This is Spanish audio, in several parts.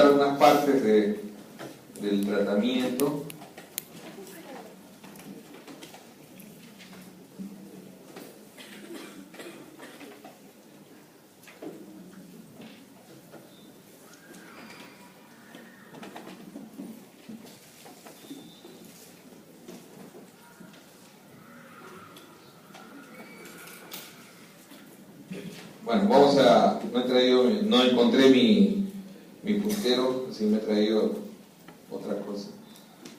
mostrar unas partes del tratamiento. Bueno, no encontré mi puntero, así me he traído otra cosa,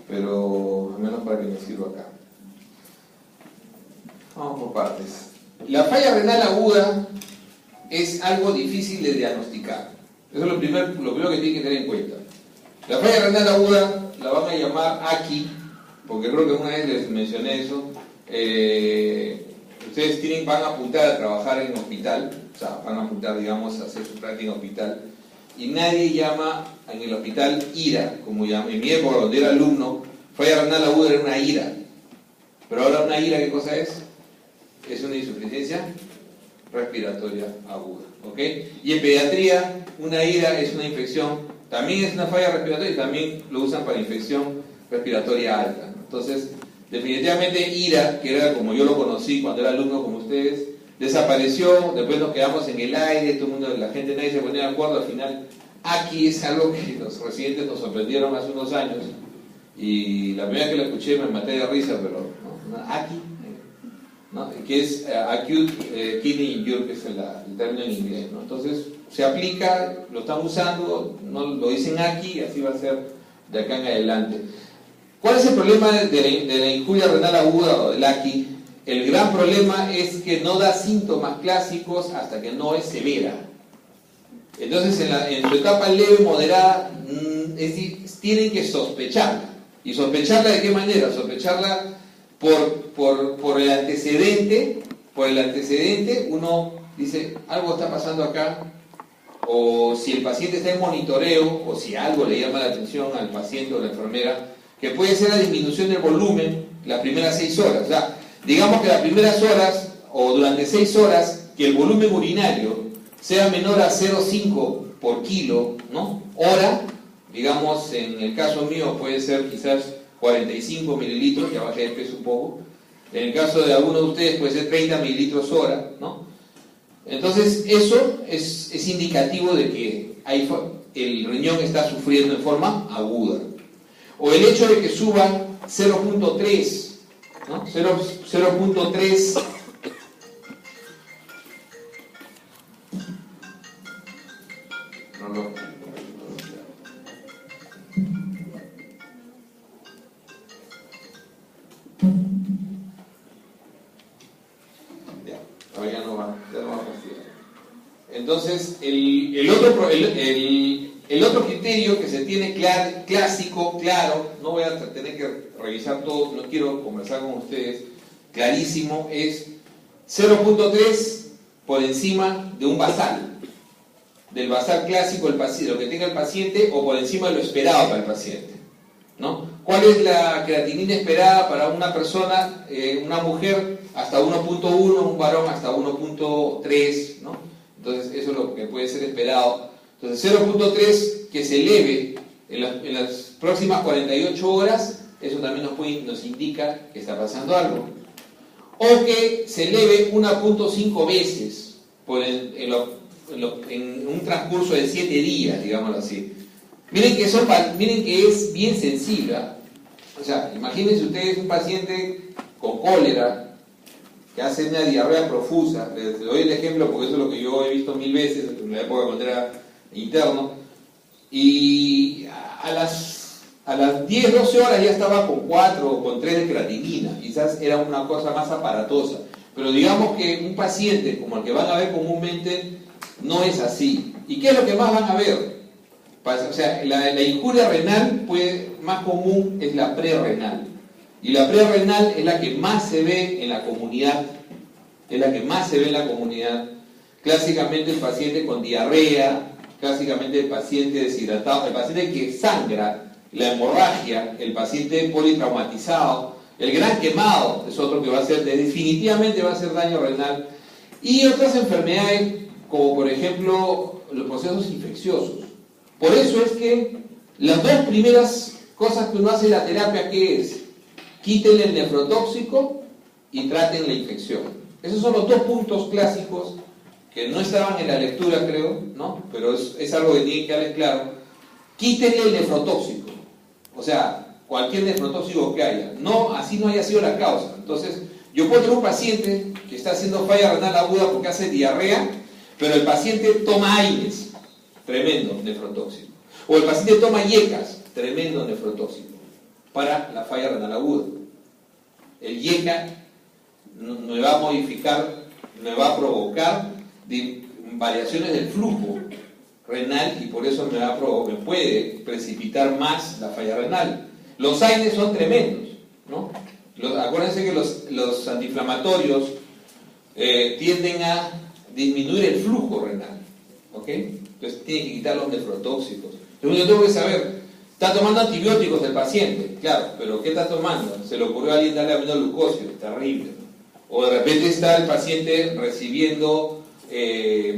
pero al menos para que me sirva acá. Vamos por partes. La falla renal aguda es algo difícil de diagnosticar. Eso es lo primero que tienen que tener en cuenta. La falla renal aguda la van a llamar AKI, porque creo que una vez les mencioné eso. Ustedes van a apuntar a trabajar en hospital, o sea, van a apuntar, digamos, a hacer su práctica en hospital, y nadie llama en el hospital IRA, como llama. En mi época, donde era alumno, falla renal aguda era una IRA. Pero ahora una IRA, ¿qué cosa es? Es una insuficiencia respiratoria aguda, ¿ok? Y en pediatría, una IRA es una infección, también es una falla respiratoria y también lo usan para infección respiratoria alta, ¿no? Entonces, definitivamente IRA, que era como yo lo conocí cuando era alumno como ustedes, desapareció, después nos quedamos en el aire, todo el mundo, la gente, nadie se ponía de acuerdo, al final AKI es algo que los residentes nos sorprendieron hace unos años, y la primera vez que lo escuché me maté de risa, pero ¿no? AKI, ¿no? Que es Acute Kidney Injury, que es el término en inglés, ¿no? Entonces se aplica, lo están usando, no lo dicen AKI, así va a ser de acá en adelante. ¿Cuál es el problema de la injuria renal aguda o del AKI? El gran problema es que no da síntomas clásicos hasta que no es severa. Entonces, en su etapa leve, moderada, tienen que sospecharla. ¿Y sospecharla de qué manera? Sospecharla por el antecedente. Por el antecedente, uno dice, algo está pasando acá. O si el paciente está en monitoreo, o si algo le llama la atención al paciente o la enfermera, que puede ser la disminución del volumen las primeras 6 horas. O sea, digamos que las primeras horas, o durante 6 horas, que el volumen urinario sea menor a 0,5 por kilo, ¿no? Hora, digamos, en el caso mío puede ser quizás 45 mililitros, ya bajé de peso un poco. En el caso de algunos de ustedes puede ser 30 mililitros hora, ¿no? Entonces, eso es indicativo de que el riñón está sufriendo en forma aguda. O el hecho de que suba 0.3, ¿no? 0.3 ya no va a fastidiar. Entonces, el otro criterio que se tiene clásico, claro, no voy a tener que revisar todo, no quiero conversar con ustedes, clarísimo, es 0.3 por encima de un basal, del basal clásico, lo que tenga el paciente, o por encima de lo esperado para el paciente, ¿no? ¿Cuál es la creatinina esperada para una persona, una mujer hasta 1.1, un varón hasta 1.3, ¿no? Entonces eso es lo que puede ser esperado. Entonces 0.3 que se eleve en las próximas 48 horas, eso también nos indica que está pasando algo. O que se eleve 1.5 veces en un transcurso de 7 días, digámoslo así. Miren que es bien sensible. O sea, imagínense ustedes un paciente con cólera que hace una diarrea profusa. Les doy el ejemplo porque eso es lo que yo he visto 1000 veces en la época cuando era interno. Y a las 10, 12 horas ya estaba con 4 o con 3 de creatinina. Quizás era una cosa más aparatosa. Pero digamos que un paciente como el que van a ver comúnmente no es así. ¿Y qué es lo que más van a ver? O sea, la injuria renal más común es la prerrenal. Y la prerrenal es la que más se ve en la comunidad. Clásicamente el paciente con diarrea, clásicamente el paciente deshidratado, el paciente que sangra, la hemorragia, el paciente politraumatizado, el gran quemado es otro que definitivamente va a hacer daño renal. Y otras enfermedades como por ejemplo los procesos infecciosos. Por eso es que las dos primeras cosas que uno hace en la terapia, ¿qué es? Quítenle el nefrotóxico y traten la infección. Esos son los dos puntos clásicos que no estaban en la lectura, creo, ¿no? Pero es algo que tiene que quedar claro. Quítenle el nefrotóxico, o sea, cualquier nefrotóxico que haya, no, así no haya sido la causa. Entonces, yo puedo tener un paciente que está haciendo falla renal aguda porque hace diarrea, pero el paciente toma AINES, tremendo nefrotóxico. O el paciente toma IECAS, tremendo nefrotóxico, para la falla renal aguda. El IECA me va a modificar, me va a provocar variaciones del flujo renal y por eso me puede precipitar más la falla renal. Los AINES son tremendos, ¿no? Acuérdense que los antiinflamatorios tienden a disminuir el flujo renal, ¿ok? Entonces tiene que quitar los nefrotóxicos. Entonces yo tengo que saber, está tomando antibióticos el paciente, claro, pero ¿qué está tomando? Se le ocurrió a alguien darle aminoglucosio, terrible, ¿no? O de repente está el paciente recibiendo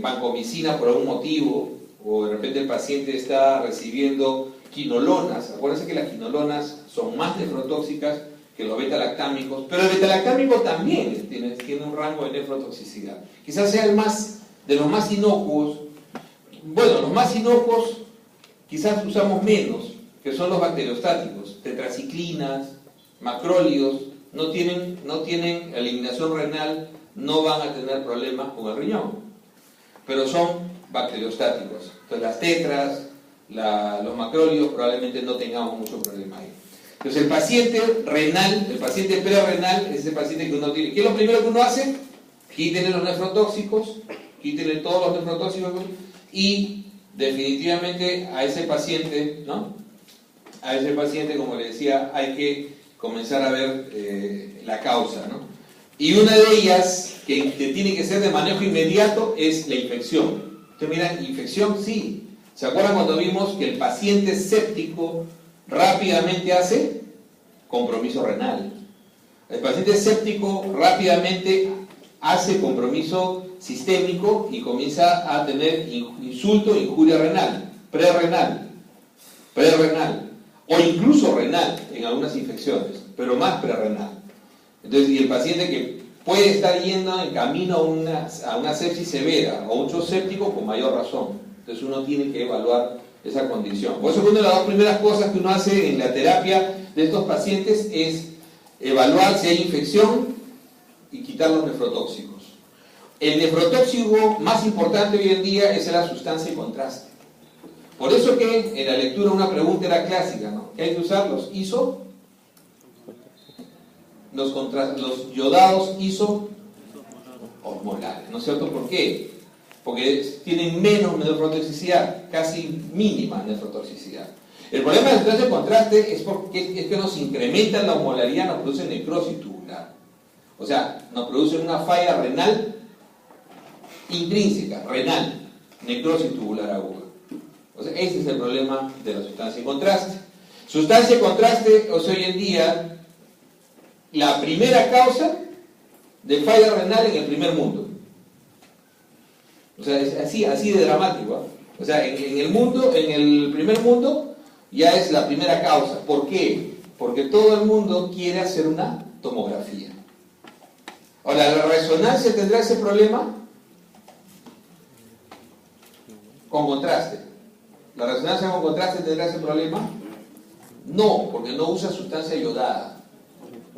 vancomicina por algún motivo, o de repente el paciente está recibiendo quinolonas. Acuérdense que las quinolonas son más nefrotóxicas que los beta-lactámicos, pero el beta-lactámico también tiene un rango de nefrotoxicidad. Quizás sea de los más inocuos. Bueno, los más inocuos quizás usamos menos, que son los bacteriostáticos, tetraciclinas, macrólidos, no tienen eliminación renal, no van a tener problemas con el riñón, pero son bacteriostáticos. Entonces las tetras, los macrólidos probablemente no tengamos mucho problema ahí. Entonces el paciente renal, el paciente prerrenal es ese paciente que uno tiene. ¿Qué es lo primero que uno hace? Quítenle los nefrotóxicos, quítenle todos los nefrotóxicos y definitivamente a ese paciente, ¿no? A ese paciente, como le decía, hay que comenzar a ver la causa, ¿no? Y una de ellas que tiene que ser de manejo inmediato es la infección. Ustedes miran, infección, sí. ¿Se acuerdan cuando vimos que el paciente séptico rápidamente hace compromiso renal? El paciente séptico rápidamente hace compromiso sistémico y comienza a tener insulto, injuria renal, prerrenal, o incluso renal en algunas infecciones, pero más prerrenal. Entonces, y el paciente que puede estar yendo en camino a una sepsis severa o un shock séptico con mayor razón. Entonces uno tiene que evaluar esa condición. Por eso una de las dos primeras cosas que uno hace en la terapia de estos pacientes es evaluar si hay infección y quitar los nefrotóxicos. El nefrotóxico más importante hoy en día es la sustancia de contraste. Por eso que en la lectura una pregunta era clásica, ¿no? ¿Qué hay que usar? Los ISO, los yodados ISO osmolares, ¿no es cierto? ¿Por qué? Porque tienen menos nefrotoxicidad, casi mínima nefrotoxicidad. El problema de la sustancia de contraste es que nos incrementan la osmolaridad, nos producen necrosis tubular. O sea, nos producen una falla renal intrínseca, renal, necrosis tubular aguda. O sea, ese es el problema de la sustancia de contraste. Sustancia de contraste es hoy en día la primera causa de falla renal en el primer mundo. O sea, es así de dramático, ¿eh? O sea, en el primer mundo ya es la primera causa. ¿Por qué? Porque todo el mundo quiere hacer una tomografía. Ahora, ¿la resonancia tendrá ese problema? Con contraste. ¿La resonancia con contraste tendrá ese problema? No, porque no usa sustancia iodada.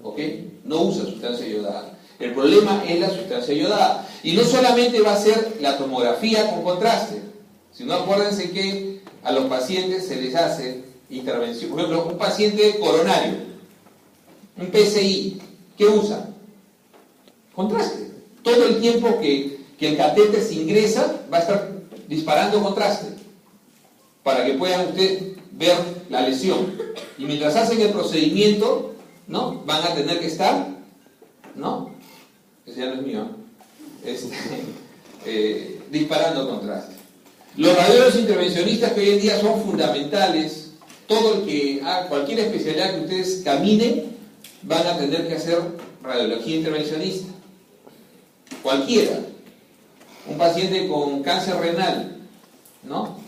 ¿Ok? No usa sustancia iodada. El problema es la sustancia iodada. Y no solamente va a ser la tomografía con contraste, sino acuérdense que a los pacientes se les hace intervención. Por ejemplo, un paciente coronario, un PCI, ¿qué usa? Contraste. Todo el tiempo que el catéter se ingresa, va a estar disparando contraste, para que puedan ustedes ver la lesión. Y mientras hacen el procedimiento, ¿no? Van a tener que estar, ¿no? Ese ya no es mío, disparando contraste. Los radiólogos intervencionistas que hoy en día son fundamentales, cualquier especialidad que ustedes caminen, van a tener que hacer radiología intervencionista. Cualquiera. Un paciente con cáncer renal, ¿no?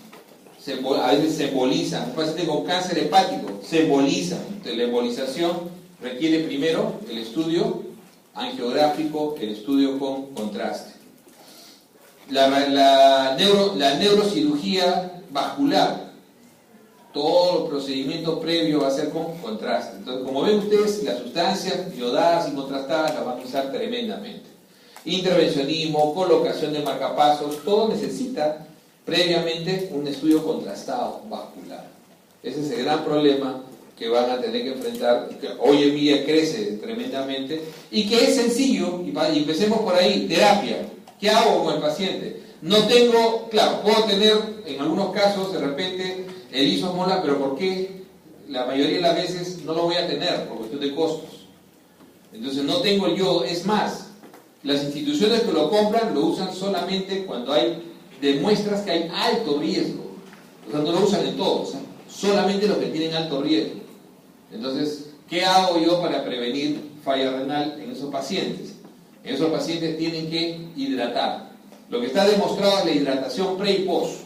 a veces se embolizan. Un paciente con cáncer hepático se emboliza. Entonces, la embolización requiere primero el estudio angiográfico, el estudio con contraste. La neurocirugía vascular, todo el procedimiento previo va a ser con contraste. Entonces, como ven ustedes, las sustancias iodadas y contrastadas las van a usar tremendamente. Intervencionismo, colocación de marcapasos, todo necesita previamente un estudio contrastado vascular. Ese es el gran problema que van a tener que enfrentar, que hoy en día crece tremendamente y que es sencillo, y empecemos por ahí, terapia. ¿Qué hago con el paciente? No tengo, claro, puedo tener en algunos casos de repente el isosmolar, pero ¿por qué? La mayoría de las veces no lo voy a tener por cuestión de costos. Entonces no tengo el yodo. Es más, las instituciones que lo compran lo usan solamente cuando hay demuestras que hay alto riesgo. O sea, no lo usan en todos, ¿eh? Solamente los que tienen alto riesgo. Entonces, ¿qué hago yo para prevenir falla renal en esos pacientes? En esos pacientes tienen que hidratar. Lo que está demostrado es la hidratación pre y post,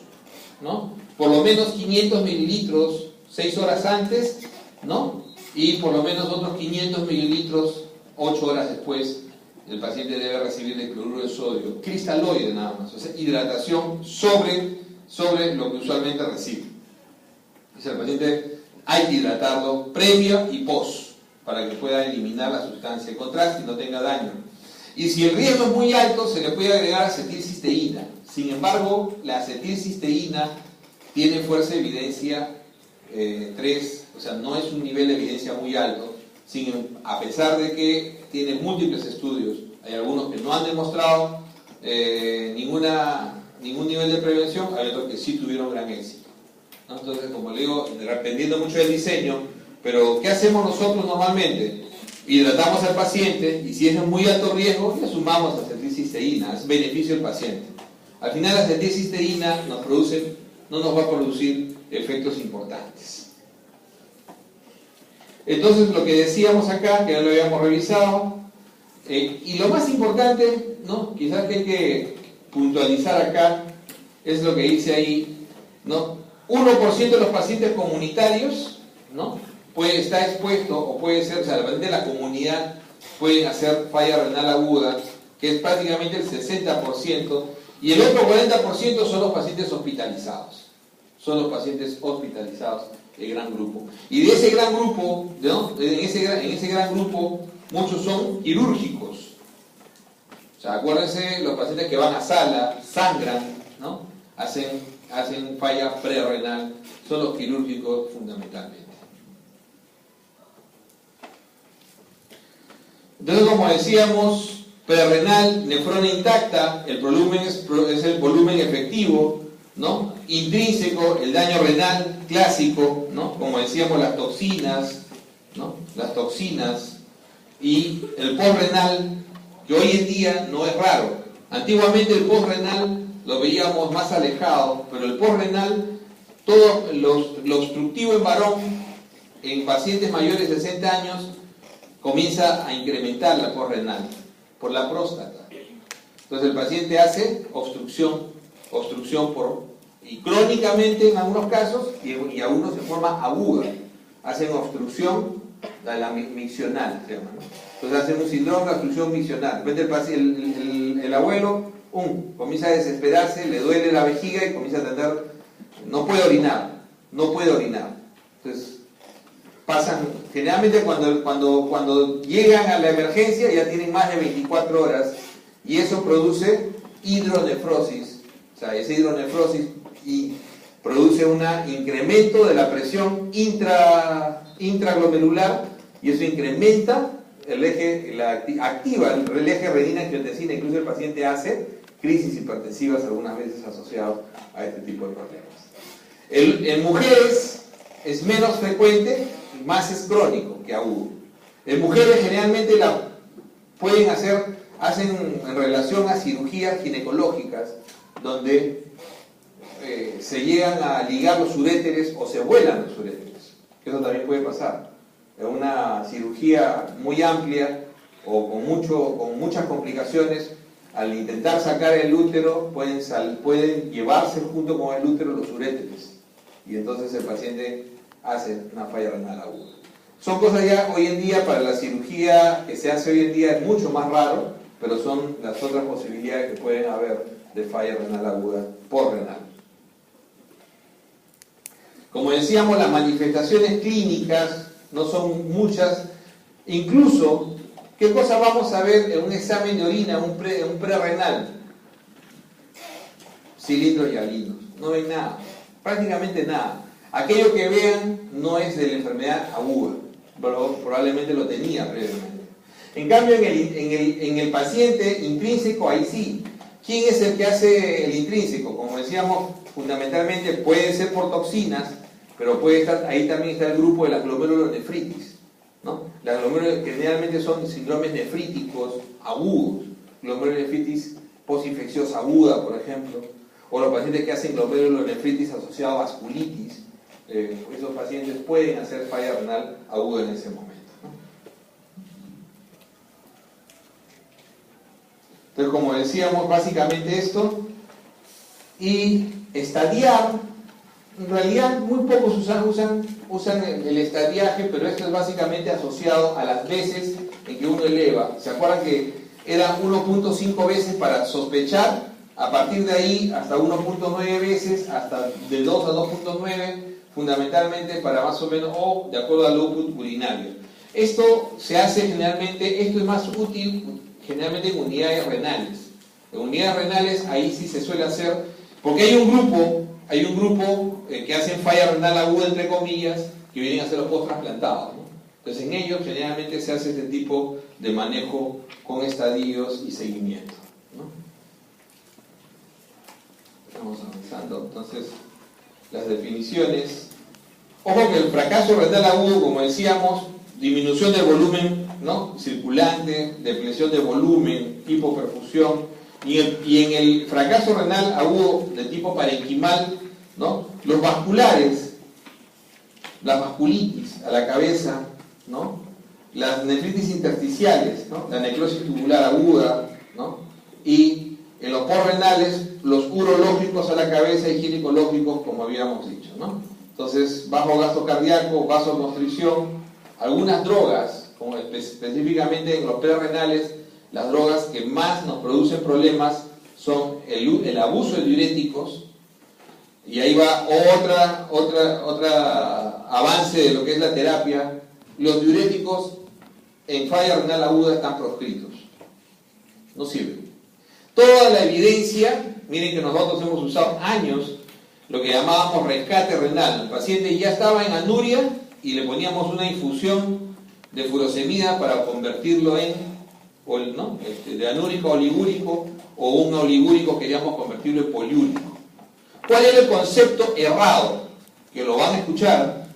¿no? Por lo menos 500 mililitros 6 horas antes, ¿no? Y por lo menos otros 500 mililitros 8 horas después. El paciente debe recibir el cloruro de sodio, cristaloide nada más, o sea, hidratación sobre lo que usualmente recibe. O sea, el paciente hay que hidratarlo previa y post, para que pueda eliminar la sustancia de contraste y no tenga daño. Y si el riesgo es muy alto, se le puede agregar acetilcisteína. Sin embargo, la acetilcisteína tiene fuerza de evidencia 3, o sea, no es un nivel de evidencia muy alto, a pesar de que tiene múltiples estudios. Hay algunos que no han demostrado ningún nivel de prevención, hay otros que sí tuvieron gran éxito, ¿no? Entonces, como le digo, dependiendo mucho del diseño, pero ¿qué hacemos nosotros normalmente? Hidratamos al paciente y si es de muy alto riesgo, le sumamos acetilcisteína, es beneficio del paciente. Al final la acetilcisteína no nos va a producir efectos importantes. Entonces, lo que decíamos acá, que ya lo habíamos revisado, y lo más importante, ¿no? Quizás que hay que puntualizar acá, es lo que dice ahí, ¿no? 1% de los pacientes comunitarios, ¿no? Puede estar expuesto, o puede ser, o sea, de la comunidad pueden hacer falla renal aguda, que es prácticamente el 60%, y el otro 40% son los pacientes hospitalizados. Son los pacientes hospitalizados, el gran grupo. Y de ese gran grupo, ¿no? en ese gran grupo, muchos son quirúrgicos. O sea, acuérdense, los pacientes que van a sala, sangran, ¿no? Hacen falla prerrenal, son los quirúrgicos fundamentalmente. Entonces, como decíamos, prerrenal, nefrona intacta, el volumen es el volumen efectivo, ¿no? Intrínseco, el daño renal clásico, ¿no? Como decíamos, las toxinas, ¿no? Las toxinas, y el postrenal, que hoy en día no es raro. Antiguamente el postrenal lo veíamos más alejado, pero el postrenal, todo lo obstructivo en varón, en pacientes mayores de 60 años, comienza a incrementar la postrenal por la próstata. Entonces el paciente hace obstrucción y crónicamente en algunos casos, y algunos de forma aguda, hacen obstrucción, la miccional se llama, ¿no? Entonces hacen un síndrome de obstrucción miccional. De repente el abuelo comienza a desesperarse, le duele la vejiga y comienza a tener, no puede orinar. Entonces pasan, generalmente cuando llegan a la emergencia ya tienen más de 24 horas y eso produce hidronefrosis. O sea, esa hidronefrosis y produce un incremento de la presión intraglomerular y eso incrementa activa el eje renina-angiotensina. Incluso el paciente hace crisis hipertensivas algunas veces asociadas a este tipo de problemas. En mujeres es menos frecuente, más es crónico que agudo. En mujeres generalmente hacen en relación a cirugías ginecológicas donde se llegan a ligar los uréteres o se vuelan los uréteres. Eso también puede pasar. En una cirugía muy amplia o con muchas complicaciones, al intentar sacar el útero pueden llevarse junto con el útero los uréteres. y entonces el paciente hace una falla renal aguda. Son cosas ya hoy en día, para la cirugía que se hace hoy en día es mucho más raro, pero son las otras posibilidades que pueden haber de falla renal aguda por renal. Como decíamos, las manifestaciones clínicas no son muchas. Incluso, ¿qué cosa vamos a ver en un examen de orina, un prerrenal? Cilindros hialinos. No ven nada, prácticamente nada. Aquello que vean no es de la enfermedad aguda, pero probablemente lo tenía previamente. En cambio, en el paciente intrínseco, ahí sí. ¿Quién es el que hace el intrínseco? Como decíamos, fundamentalmente puede ser por toxinas, pero puede estar, ahí también está el grupo de la glomerulonefritis, ¿no? Las glomerulones generalmente son síndromes nefríticos agudos, glomerulonefritis postinfecciosa aguda, por ejemplo, o los pacientes que hacen glomerulonefritis asociada a vasculitis, esos pacientes pueden hacer falla renal aguda en ese momento, ¿no? Entonces, como decíamos, básicamente esto, y estadiar. En realidad muy pocos usan el estadiaje, pero esto es básicamente asociado a las veces en que uno eleva. ¿Se acuerdan que era 1.5 veces para sospechar? A partir de ahí hasta 1.9 veces, hasta de 2 a 2.9, fundamentalmente para más o menos, o de acuerdo al output urinario. Esto se hace generalmente, esto es más útil generalmente en unidades renales. En unidades renales ahí sí se suele hacer, porque hay un grupo que hacen falla renal aguda, entre comillas, que vienen a ser los post-trasplantados, ¿no? Entonces en ellos generalmente se hace este tipo de manejo con estadios y seguimiento, ¿no? Estamos avanzando, entonces las definiciones. Ojo que el fracaso renal agudo, como decíamos, disminución del volumen, ¿no?, circulante, depresión de volumen, hipoperfusión. Y en el fracaso renal agudo de tipo parenquimal, ¿no?, los vasculares, las vasculitis a la cabeza, ¿no?, las nefritis intersticiales, ¿no?, la necrosis tubular aguda, ¿no?, y en los postrenales, los urológicos a la cabeza y ginecológicos, como habíamos dicho, ¿no? Entonces, bajo gasto cardíaco, vasoconstricción, algunas drogas, como específicamente en los prerrenales, las drogas que más nos producen problemas son el abuso de diuréticos, y ahí va otra avance de lo que es la terapia. Los diuréticos en falla renal aguda están proscritos, no sirven. Toda la evidencia, miren que nosotros hemos usado años lo que llamábamos rescate renal. El paciente ya estaba en anuria y le poníamos una infusión de furosemida para convertirlo en, ¿no?, de anúrico a oligúrico, o un oligúrico queríamos convertirlo en poliúrico. ¿Cuál era el concepto errado? Que lo van a escuchar.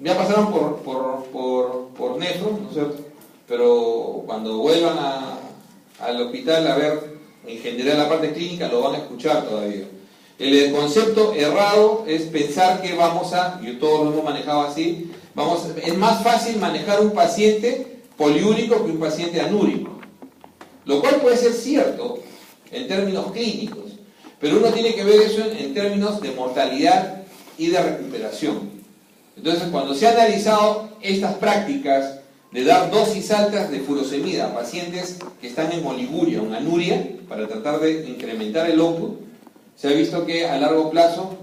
Ya pasaron por nefro, ¿no es cierto? Pero cuando vuelvan al hospital a ver en general la parte clínica, lo van a escuchar todavía. El concepto errado es pensar que y todos lo hemos manejado así, es más fácil manejar un paciente poliúrico que un paciente anúrico, lo cual puede ser cierto en términos clínicos, pero uno tiene que ver eso en términos de mortalidad y de recuperación. Entonces, cuando se han analizado estas prácticas de dar dosis altas de furosemida a pacientes que están en oliguria o en anuria, para tratar de incrementar el output, se ha visto que a largo plazo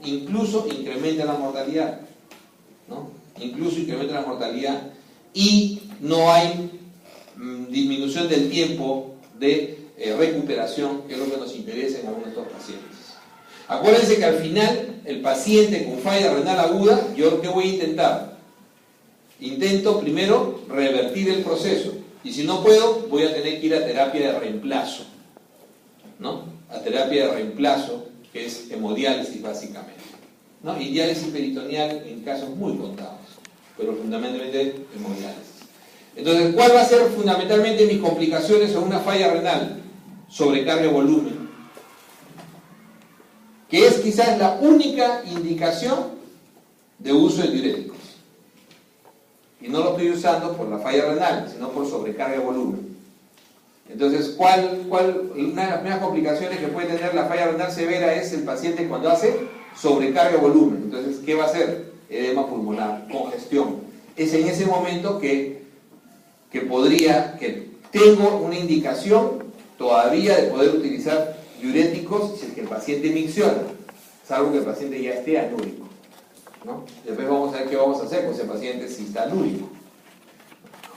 incluso incrementa la mortalidad, ¿no? Incluso incrementa la mortalidad, y no hay disminución del tiempo de recuperación, que es lo que nos interesa en algunos de estos pacientes. Acuérdense que al final, el paciente con falla renal aguda, ¿yo qué voy a intentar? Intento primero revertir el proceso, y si no puedo, voy a tener que ir a terapia de reemplazo, ¿no? A terapia de reemplazo, que es hemodiálisis básicamente, ¿no? Y diálisis peritoneal en casos muy contados, pero fundamentalmente hemodiálisis. Entonces, ¿cuál va a ser fundamentalmente mis complicaciones en una falla renal? Sobrecarga de volumen, que es quizás la única indicación de uso de diuréticos. Y no lo estoy usando por la falla renal, sino por sobrecarga de volumen. Entonces, una de las primeras complicaciones que puede tener la falla renal severa es el paciente cuando hace sobrecarga volumen. Entonces, ¿qué va a hacer? Edema pulmonar, congestión. Es en ese momento que tengo una indicación todavía de poder utilizar diuréticos si es que el paciente micciona, salvo que el paciente ya esté anúrico, ¿no? Después vamos a ver qué vamos a hacer con ese paciente si está anúrico.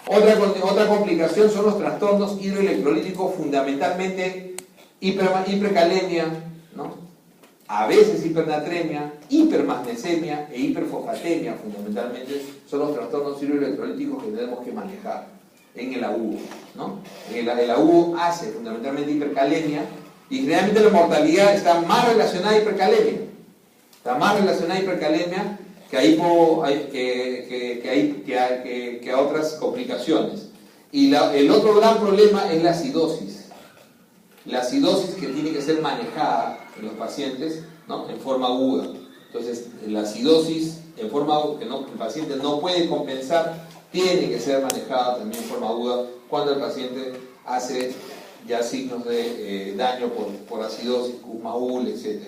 Otra complicación son los trastornos hidroelectrolíticos, fundamentalmente hipercalemia, ¿no? A veces hipernatremia, hipermagnesemia e hiperfosfatemia, fundamentalmente, son los trastornos hidroelectrolíticos que tenemos que manejar en el agudo, ¿no? El agudo hace fundamentalmente hipercalemia y generalmente la mortalidad está más relacionada a hipercalemia. Está más relacionada a hipercalemia que a otras complicaciones. Y el otro gran problema es la acidosis. La acidosis que tiene que ser manejada en los pacientes, ¿no? En forma aguda. Entonces, la acidosis en forma aguda, que el paciente no puede compensar, tiene que ser manejada también en forma aguda cuando el paciente hace ya signos de daño por acidosis, Kussmaul, etc.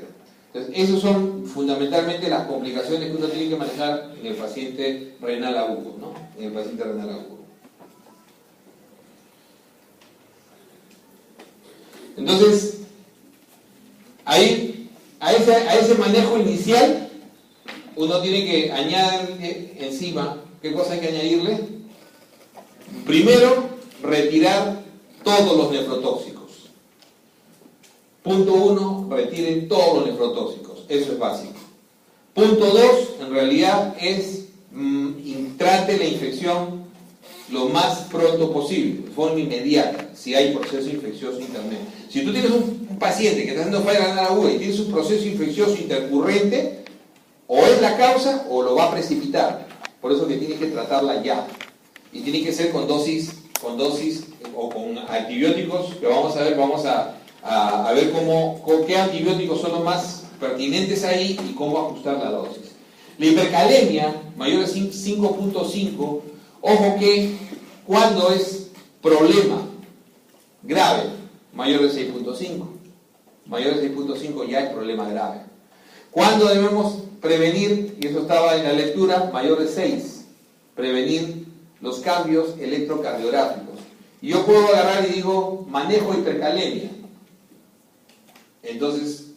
Entonces, esas son fundamentalmente las complicaciones que uno tiene que manejar en el paciente renal agudo, ¿no? En el paciente renal agudo. Entonces, ahí, a ese manejo inicial, uno tiene que añadirle encima, ¿qué cosa hay que añadirle? Primero, retirar todos los nefrotóxicos. Punto 1, retiren todos los nefrotóxicos, eso es básico. Punto 2, en realidad es trate la infección lo más pronto posible, de forma inmediata, si hay proceso infeccioso intermedio. Si tú tienes un paciente que está haciendo falla renal aguda y tienes un proceso infeccioso intercurrente, o es la causa o lo va a precipitar. Por eso que tienes que tratarla ya. Y tiene que ser con dosis o con antibióticos, que vamos a ver qué antibióticos son los más pertinentes ahí y cómo ajustar la dosis. La hipercalemia mayor de 5.5, ojo que cuando es problema grave, mayor de 6.5. Mayor de 6.5 ya es problema grave. ¿Cuándo debemos prevenir? Y eso estaba en la lectura, mayor de 6. Prevenir los cambios electrocardiográficos. Y yo puedo agarrar y digo, manejo hipercalemia. Entonces,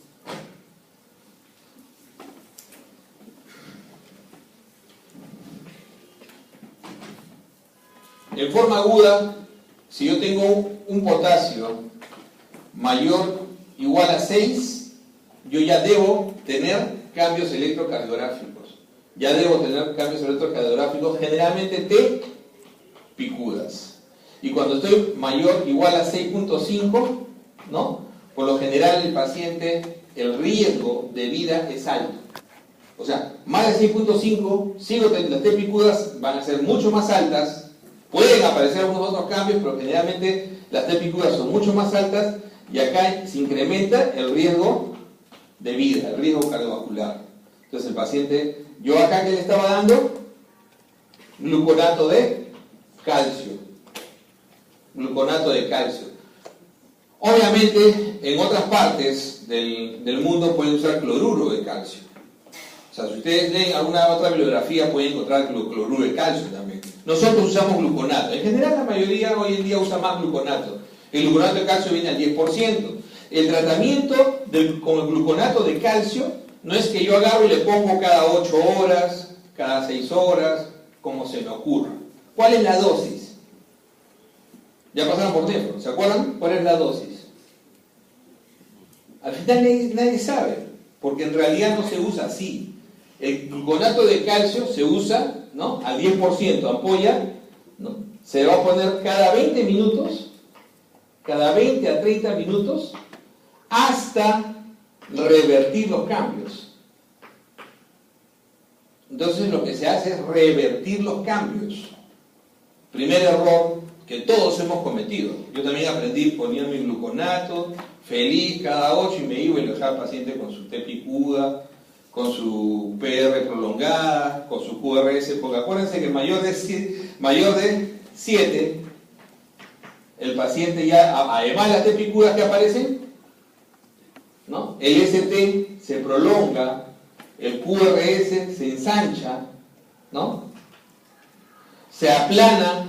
en forma aguda, si yo tengo un potasio mayor o igual a 6, yo ya debo tener cambios electrocardiográficos. Generalmente T picudas. Y cuando estoy mayor o igual a 6.5, ¿no? Por lo general el paciente, el riesgo de vida es alto. O sea, más de 6.5, las T picudas van a ser mucho más altas. Pueden aparecer algunos otros cambios, pero generalmente las T picudas son mucho más altas y acá se incrementa el riesgo de vida, el riesgo cardiovascular. Entonces el paciente, yo acá que le estaba dando gluconato de calcio. Obviamente en otras partes del mundo pueden usar cloruro de calcio. O sea, si ustedes leen alguna otra bibliografía pueden encontrar cloruro de calcio también. Nosotros usamos gluconato. En general la mayoría hoy en día usa más gluconato. El gluconato de calcio viene al 10%. El tratamiento con el gluconato de calcio no es que yo agarro y le pongo cada 8 horas, cada 6 horas, como se me ocurra. ¿Cuál es la dosis? Ya pasaron por nefro, ¿se acuerdan? ¿Cuál es la dosis? Al final nadie sabe, porque en realidad no se usa así. El gluconato de calcio se usa, ¿no? Al 10%, ampolla, ¿no? Se va a poner cada 20 minutos, cada 20 a 30 minutos, hasta revertir los cambios. Entonces lo que se hace es revertir los cambios. Primer error que todos hemos cometido. Yo también aprendí poniendo mi gluconato, feliz cada 8 y me iba y lo dejaba al paciente con su T picuda, con su PR prolongada, con su QRS, porque acuérdense que mayor de 7, el paciente ya, además de las T picudas que aparecen, ¿no? El ST se prolonga el QRS se ensancha, ¿no? Se aplana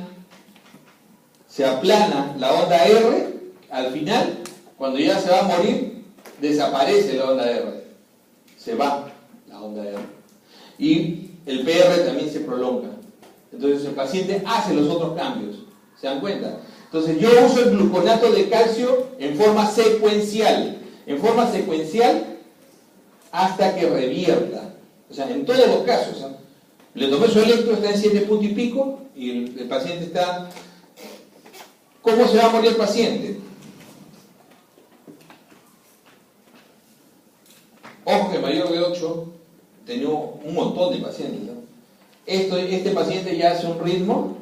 la onda R, al final, cuando ya se va a morir, desaparece la onda R, se va la onda R. Y el PR también se prolonga. Entonces el paciente hace los otros cambios, ¿se dan cuenta? Entonces yo uso el gluconato de calcio en forma secuencial hasta que revierta. O sea, en todos los casos, ¿eh? Le tomé su electro, está en 7 puntos y pico, y el paciente está... ¿Cómo se va a morir el paciente? Ojo que mayor de 8 tenía un montón de pacientes, ¿no? Este paciente ya hace un ritmo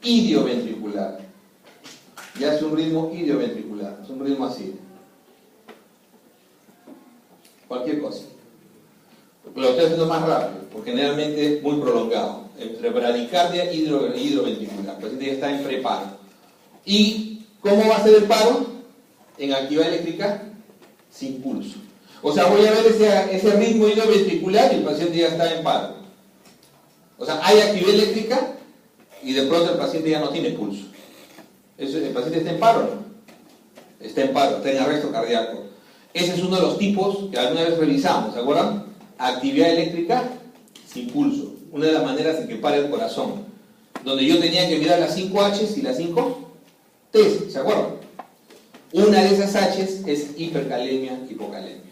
idioventricular. Es un ritmo así. Cualquier cosa. Lo estoy haciendo más rápido, porque generalmente es muy prolongado. Entre bradicardia y hidroventricular. El paciente ya está en preparo. ¿Y cómo va a ser el paro? En actividad eléctrica sin pulso. O sea, voy a ver ese ritmo hidroventricular y el paciente ya está en paro. O sea, hay actividad eléctrica y de pronto el paciente ya no tiene pulso. ¿El paciente está en paro o no? Está en paro, está en arresto cardíaco. Ese es uno de los tipos que alguna vez revisamos, ¿se acuerdan? Actividad eléctrica sin pulso. Una de las maneras en que para el corazón. Donde yo tenía que mirar las 5 H's y las 5 T's, ¿se acuerdan? Una de esas H's es hipercalemia, hipocalemia.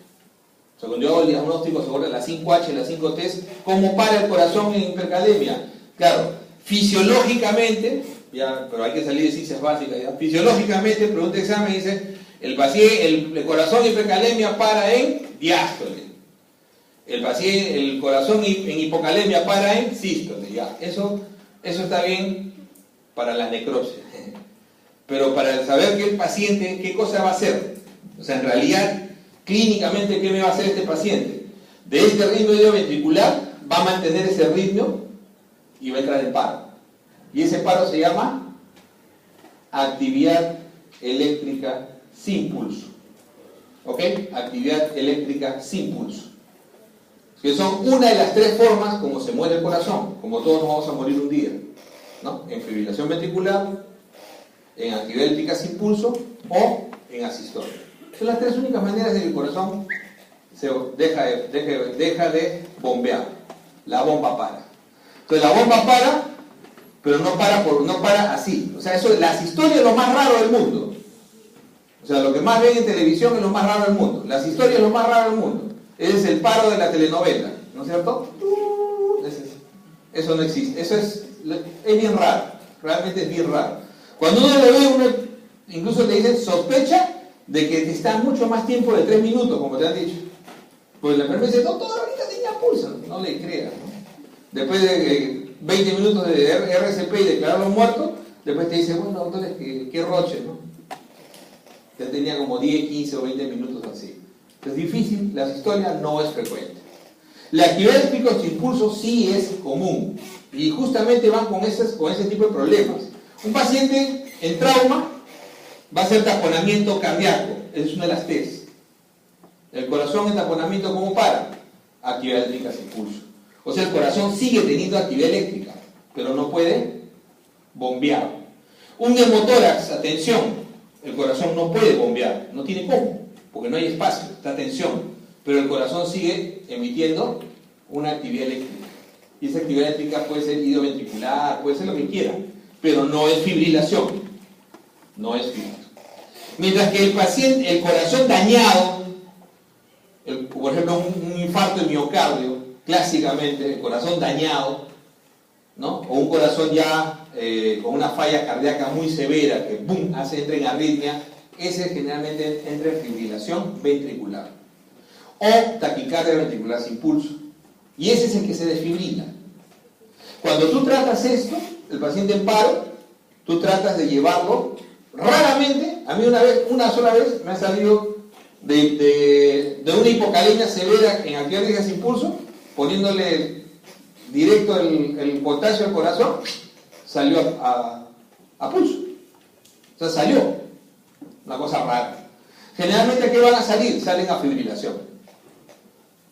O sea, cuando yo hago el diagnóstico, se acuerdan las 5 H, las 5 T's, ¿cómo para el corazón en hipercalemia? Claro, fisiológicamente, ya, pero hay que salir de ciencias básicas, ya. Fisiológicamente, pregunta de examen, dice, el corazón hipercalemia para en diástole. El corazón en hipocalemia para en sístole, ya. Eso está bien para la necropsia. Pero para saber que el paciente, ¿qué cosa va a hacer? O sea, en realidad, clínicamente, ¿qué me va a hacer este paciente? De este ritmo idioventricular, va a mantener ese ritmo y va a entrar en paro. Y ese paro se llama actividad eléctrica sin pulso. ¿Ok? Actividad eléctrica sin pulso. Que son una de las 3 formas como se muere el corazón, como todos nos vamos a morir un día, ¿no? En fibrilación ventricular, en actividad eléctrica sin pulso o en asistolia. Son las 3 únicas maneras en que el corazón se deja de bombear. La bomba para. Entonces la bomba para, pero no para así. O sea, la asistolia es lo más raro del mundo. O sea, lo que más ven en televisión es lo más raro del mundo. La asistolia es lo más raro del mundo. Ese es el paro de la telenovela, ¿no es cierto? Eso no existe. Eso es bien raro. Realmente es bien raro. Cuando uno le ve, incluso te dicen, sospecha de que está mucho más tiempo de 3 minutos, como te han dicho. Pues la enfermera dice, doctor, ahorita tenía pulso. No le creas, ¿no? Después de 20 minutos de RCP y declararlo muerto, después te dice, bueno, doctor, es que qué roche, ¿no? Ya tenía como 10, 15 o 20 minutos así. Es difícil, la asistolia no es frecuente. La actividad eléctrica sin pulso sí es común. Y justamente van con ese tipo de problemas. Un paciente en trauma va a hacer taponamiento cardíaco. Es una de las T's. El corazón en taponamiento, ¿cómo para? Actividad eléctrica sin pulso. O sea, el corazón sigue teniendo actividad eléctrica, pero no puede bombear. Un neumotórax, atención, el corazón no puede bombear, no tiene cómo, porque no hay espacio, está tensión, pero el corazón sigue emitiendo una actividad eléctrica. Y esa actividad eléctrica puede ser idioventricular, puede ser lo que quiera, pero no es fibrilación. No es fibrilación. Mientras que el corazón dañado, por ejemplo, un infarto de miocardio, clásicamente, el corazón dañado, ¿no? O un corazón ya con una falla cardíaca muy severa que ¡boom! Entra en arritmia, ese generalmente entra en fibrilación ventricular o taquicardia ventricular sin pulso, y ese es el que se desfibrila. Cuando tú tratas esto, el paciente en paro, tú tratas de llevarlo raramente. A mí una sola vez me ha salido de una hipocalemia severa en actividad eléctrica sin pulso, poniéndole directo el potasio al corazón, salió a pulso. O sea, salió. Una cosa rara. Generalmente, ¿a qué van a salir? Salen a fibrilación.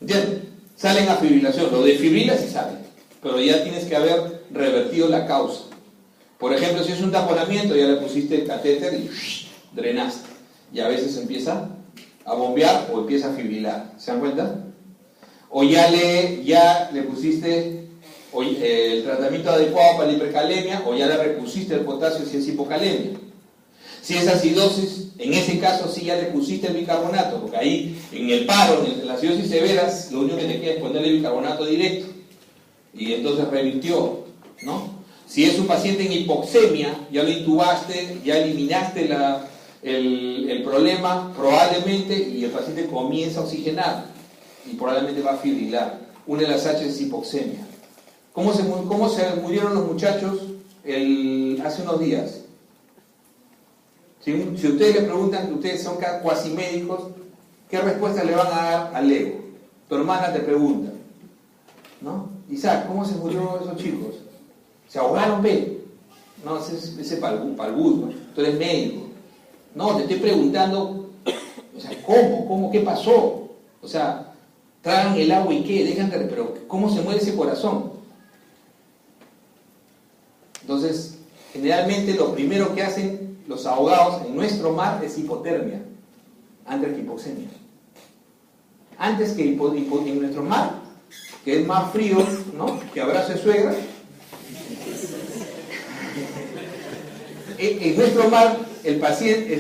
¿Entienden? salen a fibrilación, lo desfibrilas y salen, pero ya tienes que haber revertido la causa. Por ejemplo, si es un taponamiento, ya le pusiste el catéter y drenaste, y a veces empieza a bombear o empieza a fibrilar, ¿se dan cuenta? O ya le pusiste el tratamiento adecuado para la hipercalemia, o ya le repusiste el potasio si es hipocalemia. Si es acidosis, en ese caso sí ya le pusiste el bicarbonato, porque ahí en el paro, en las acidosis severas, lo único que te queda es ponerle bicarbonato directo, y entonces revirtió, ¿no? Si es un paciente en hipoxemia, ya lo intubaste, ya eliminaste el problema probablemente, y el paciente comienza a oxigenar y probablemente va a fibrilar. Una de las H es hipoxemia. ¿Cómo se murieron los muchachos hace unos días? Si ustedes le preguntan, que ustedes son cuasi médicos, ¿qué respuesta le van a dar al ego? Tu hermana te pregunta, ¿no? Isaac, ¿cómo se murieron esos chicos? ¿Se ahogaron, pe? No, ese palbuz, ¿no? Tú eres médico. No, te estoy preguntando, o sea, ¿cómo? ¿Qué pasó? O sea, tragan el agua y qué, pero ¿cómo se mueve ese corazón? Entonces, generalmente lo primero que hacen los ahogados en nuestro mar es hipotermia, antes que hipoxemia. Antes que en nuestro mar, que es más frío, ¿no?, que abrazo de suegra, en nuestro mar el paciente,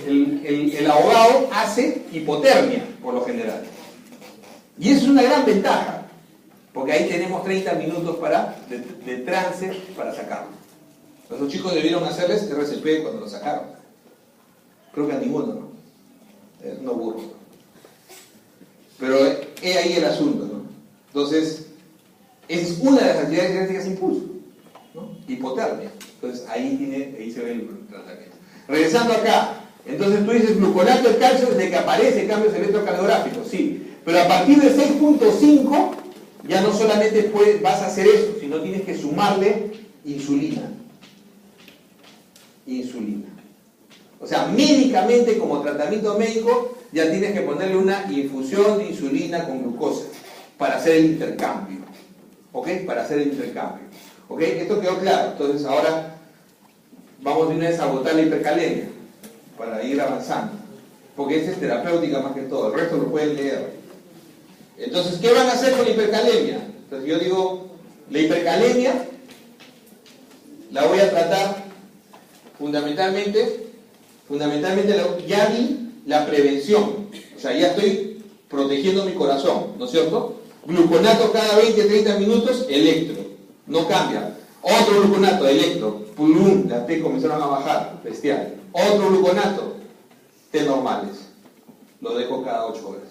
el ahogado hace hipotermia, por lo general. Y eso es una gran ventaja, porque ahí tenemos 30 minutos de trance para sacarlo. Los chicos debieron hacerles RCP cuando lo sacaron. Creo que a ninguno, ¿no? No burro. Pero es ahí el asunto, ¿no? Entonces, esa es una de las actividades genéticas impulso, ¿no? Hipotermia. Entonces, ahí se ve el tratamiento. Regresando acá, entonces tú dices gluconato de calcio desde que aparece cambios electrocardiográficos, sí. Pero a partir de 6.5, ya no solamente vas a hacer eso, sino tienes que sumarle insulina. O sea, médicamente, como tratamiento médico, ya tienes que ponerle una infusión de insulina con glucosa para hacer el intercambio. ¿Ok? Para hacer el intercambio. ¿Ok? Esto quedó claro. Entonces, ahora vamos de una vez a agotar la hipercalemia para ir avanzando. Porque esta es terapéutica más que todo. El resto lo pueden leer. Entonces, ¿qué van a hacer con la hipercalemia? Entonces, yo digo, la hipercalemia la voy a tratar fundamentalmente ya vi la prevención, o sea, ya estoy protegiendo mi corazón, ¿no es cierto? Gluconato cada 20-30 minutos, electro, no cambia. Otro gluconato, electro, pulum, las T comenzaron a bajar, bestial. Otro gluconato, T normales, lo dejo cada 8 horas.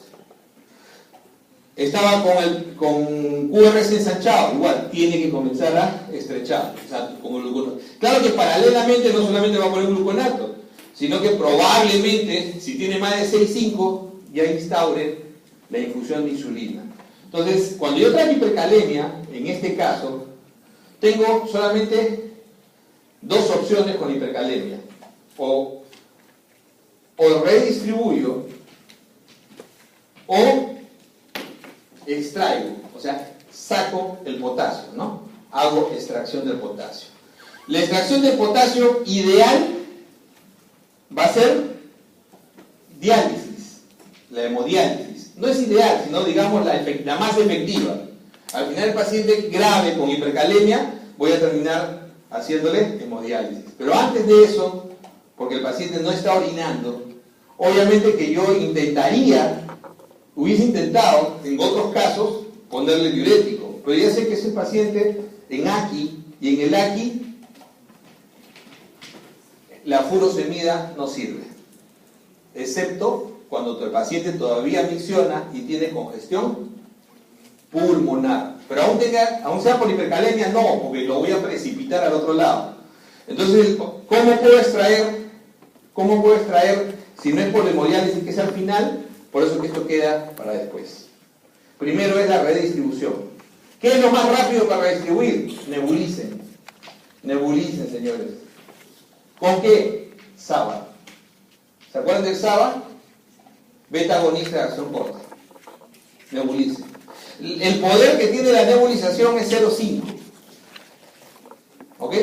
Estaba con QRS ensanchado, igual, tiene que comenzar a estrechar, o sea, con el gluconato. Claro que paralelamente no solamente va a poner gluconato, sino que probablemente, si tiene más de 6.5, ya instaure la infusión de insulina. Entonces, cuando yo traigo hipercalemia, en este caso, tengo solamente dos opciones con hipercalemia. O redistribuyo, o extraigo, o sea, saco el potasio, ¿no? Hago extracción del potasio. La extracción del potasio ideal va a ser diálisis, la hemodiálisis. No es ideal, sino, digamos, la más efectiva. Al final, el paciente grave con hipercalemia, voy a terminar haciéndole hemodiálisis. Pero antes de eso, porque el paciente no está orinando, obviamente que yo hubiese intentado, en otros casos, ponerle diurético. Pero ya sé que ese paciente en AQI y en el AQI, la furosemida no sirve, excepto cuando el paciente todavía micciona y tiene congestión pulmonar. Pero aún sea por hipercalemia, no, porque lo voy a precipitar al otro lado. Entonces, ¿cómo puedo extraer si no es por hemodiálisis, que es al final? Por eso que esto queda para después. Primero es la redistribución. ¿Qué es lo más rápido para redistribuir? Nebulicen. Nebulicen, señores. ¿Con qué? SABA. ¿Se acuerdan del SABA? Beta agonista de acción corta. Nebulicen. El poder que tiene la nebulización es 0,5. ¿Ok?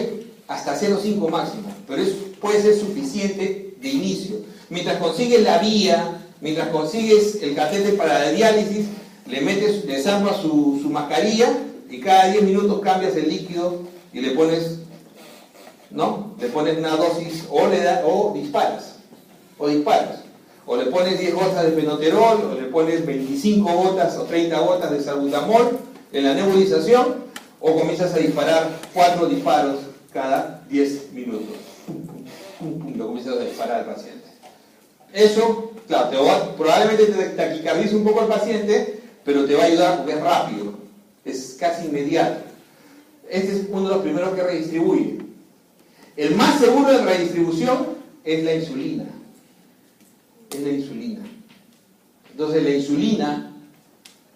Hasta 0,5 máximo. Pero eso puede ser suficiente de inicio. Mientras consigues la vía, mientras consigues el catéter para la diálisis, le zampas su mascarilla y cada 10 minutos cambias el líquido y le pones, ¿no? Le pones una dosis o disparas. O le pones 10 gotas de fenoterol, o le pones 25 gotas o 30 gotas de salbutamol en la nebulización, o comienzas a disparar 4 disparos cada 10 minutos. Lo comienzas a disparar al paciente. Eso, claro, probablemente te taquicardice un poco al paciente, pero te va a ayudar porque es rápido, es casi inmediato. Este es uno de los primeros que redistribuye. El más seguro de redistribución es la insulina. Entonces la insulina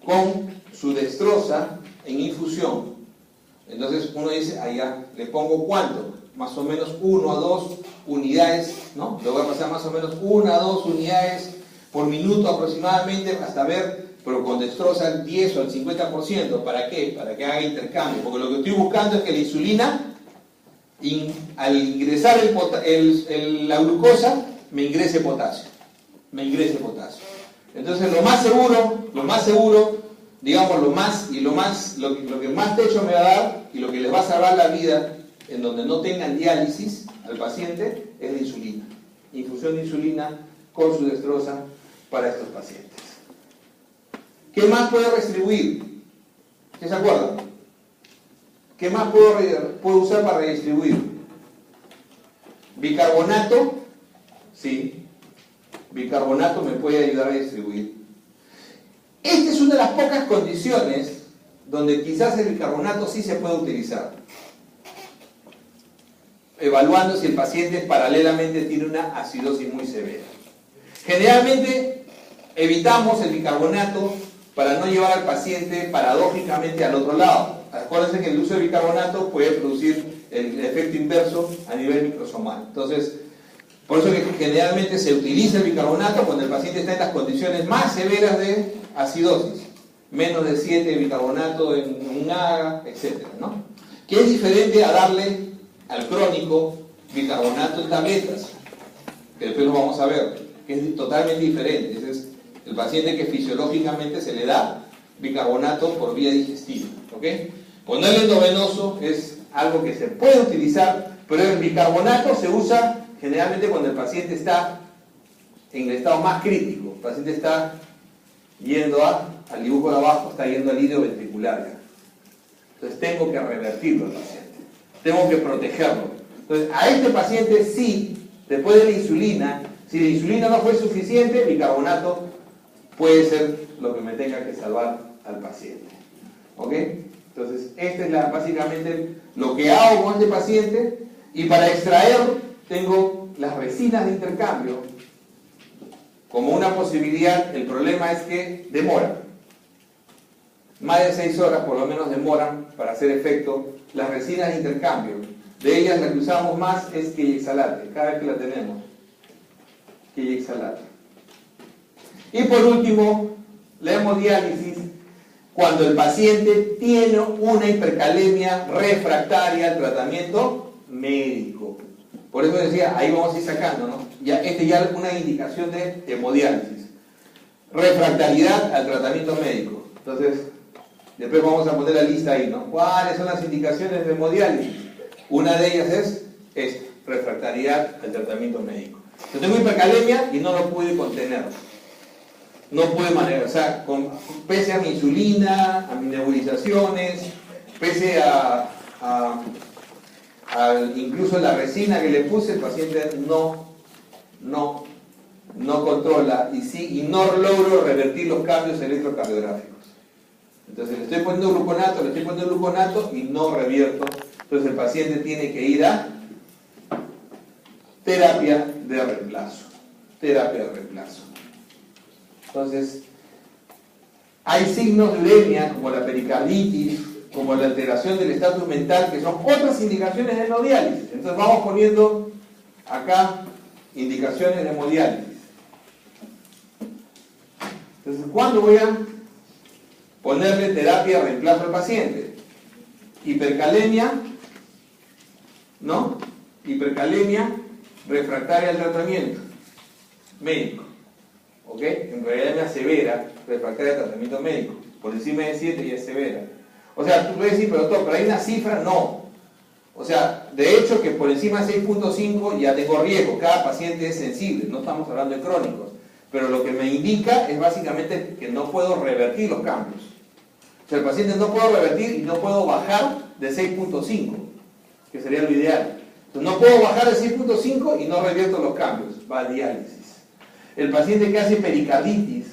con su dextrosa en infusión. Entonces uno dice, allá le pongo ¿cuánto? Más o menos 1 a 2 unidades, ¿no? Le voy a pasar más o menos 1 a 2 unidades por minuto aproximadamente hasta ver, pero con dextrosa al 10 o al 50%. ¿Para qué? Para que haga intercambio. Porque lo que estoy buscando es que la insulina, al ingresar la glucosa, me ingrese potasio. Entonces lo más seguro, digamos lo que más techo me va a dar y lo que les va a salvar la vida en donde no tengan diálisis al paciente es la insulina. Infusión de insulina con su dextrosa para estos pacientes. ¿Qué más puedo redistribuir? ¿Qué se acuerdan? ¿Qué más puedo usar para redistribuir? Bicarbonato, sí. Bicarbonato me puede ayudar a distribuir. Esta es una de las pocas condiciones donde quizás el bicarbonato sí se puede utilizar, evaluando si el paciente paralelamente tiene una acidosis muy severa. Generalmente evitamos el bicarbonato para no llevar al paciente paradójicamente al otro lado. Acuérdense que el uso de bicarbonato puede producir el efecto inverso a nivel microsomal. Entonces, por eso que generalmente se utiliza el bicarbonato cuando el paciente está en las condiciones más severas de acidosis, menos de 7 de bicarbonato en un AGA, etc., ¿no? Que es diferente a darle al crónico bicarbonato en tabletas, que después lo vamos a ver, que es totalmente diferente. Ese es el paciente que fisiológicamente se le da bicarbonato por vía digestiva, ¿ok? Ponerle endovenoso es algo que se puede utilizar, pero el bicarbonato se usa generalmente cuando el paciente está en el estado más crítico. El paciente está yendo al dibujo de abajo, está yendo al ilio ventricular ya. Entonces tengo que revertirlo al paciente, tengo que protegerlo. Entonces a este paciente sí, después de la insulina, si la insulina no fue suficiente, bicarbonato puede ser lo que me tenga que salvar al paciente. ¿Ok? Entonces este es básicamente lo que hago con este paciente. Y para extraer tengo las resinas de intercambio como una posibilidad. El problema es que demora. Más de 6 horas por lo menos demoran para hacer efecto las resinas de intercambio. De ellas la que usamos más es queyexalate, cada vez que la tenemos. Queyexalate. Y por último, la hemodiálisis cuando el paciente tiene una hipercalemia refractaria al tratamiento médico. Por eso decía, ahí vamos a ir sacando, ¿no? Ya es una indicación de hemodiálisis. Refractariedad al tratamiento médico. Entonces, después vamos a poner la lista ahí, ¿no? ¿Cuáles son las indicaciones de hemodiálisis? Una de ellas es esta, refractariedad al tratamiento médico. Yo tengo hipercalemia y no lo pude contener. No pude manejar, o sea, pese a mi insulina, a mis nebulizaciones, pese a incluso la resina que le puse, el paciente no controla y no logro revertir los cambios electrocardiográficos. Entonces le estoy poniendo gluconato y no revierto. Entonces el paciente tiene que ir a terapia de reemplazo. Entonces, hay signos de uremia como la pericarditis, como la alteración del estatus mental, que son otras indicaciones de hemodiálisis. Entonces vamos poniendo acá indicaciones de hemodiálisis. Entonces, ¿cuándo voy a ponerle terapia de reemplazo al paciente. Hipercalemia, ¿no? Hipercalemia refractaria al tratamiento médico. ¿Ok? Hipercalemia severa refractaria al tratamiento médico. Por encima de 7 ya es severa. O sea, tú puedes decir, pero doctor, ¿pero hay una cifra? No. O sea, de hecho que por encima de 6.5 ya tengo riesgo. Cada paciente es sensible, no estamos hablando de crónicos. Pero lo que me indica es básicamente que no puedo revertir los cambios. O sea, el paciente no puedo revertir y no puedo bajar de 6.5, que sería lo ideal. Entonces, no puedo bajar de 6.5 y no revierto los cambios. Va a diálisis. El paciente que hace pericarditis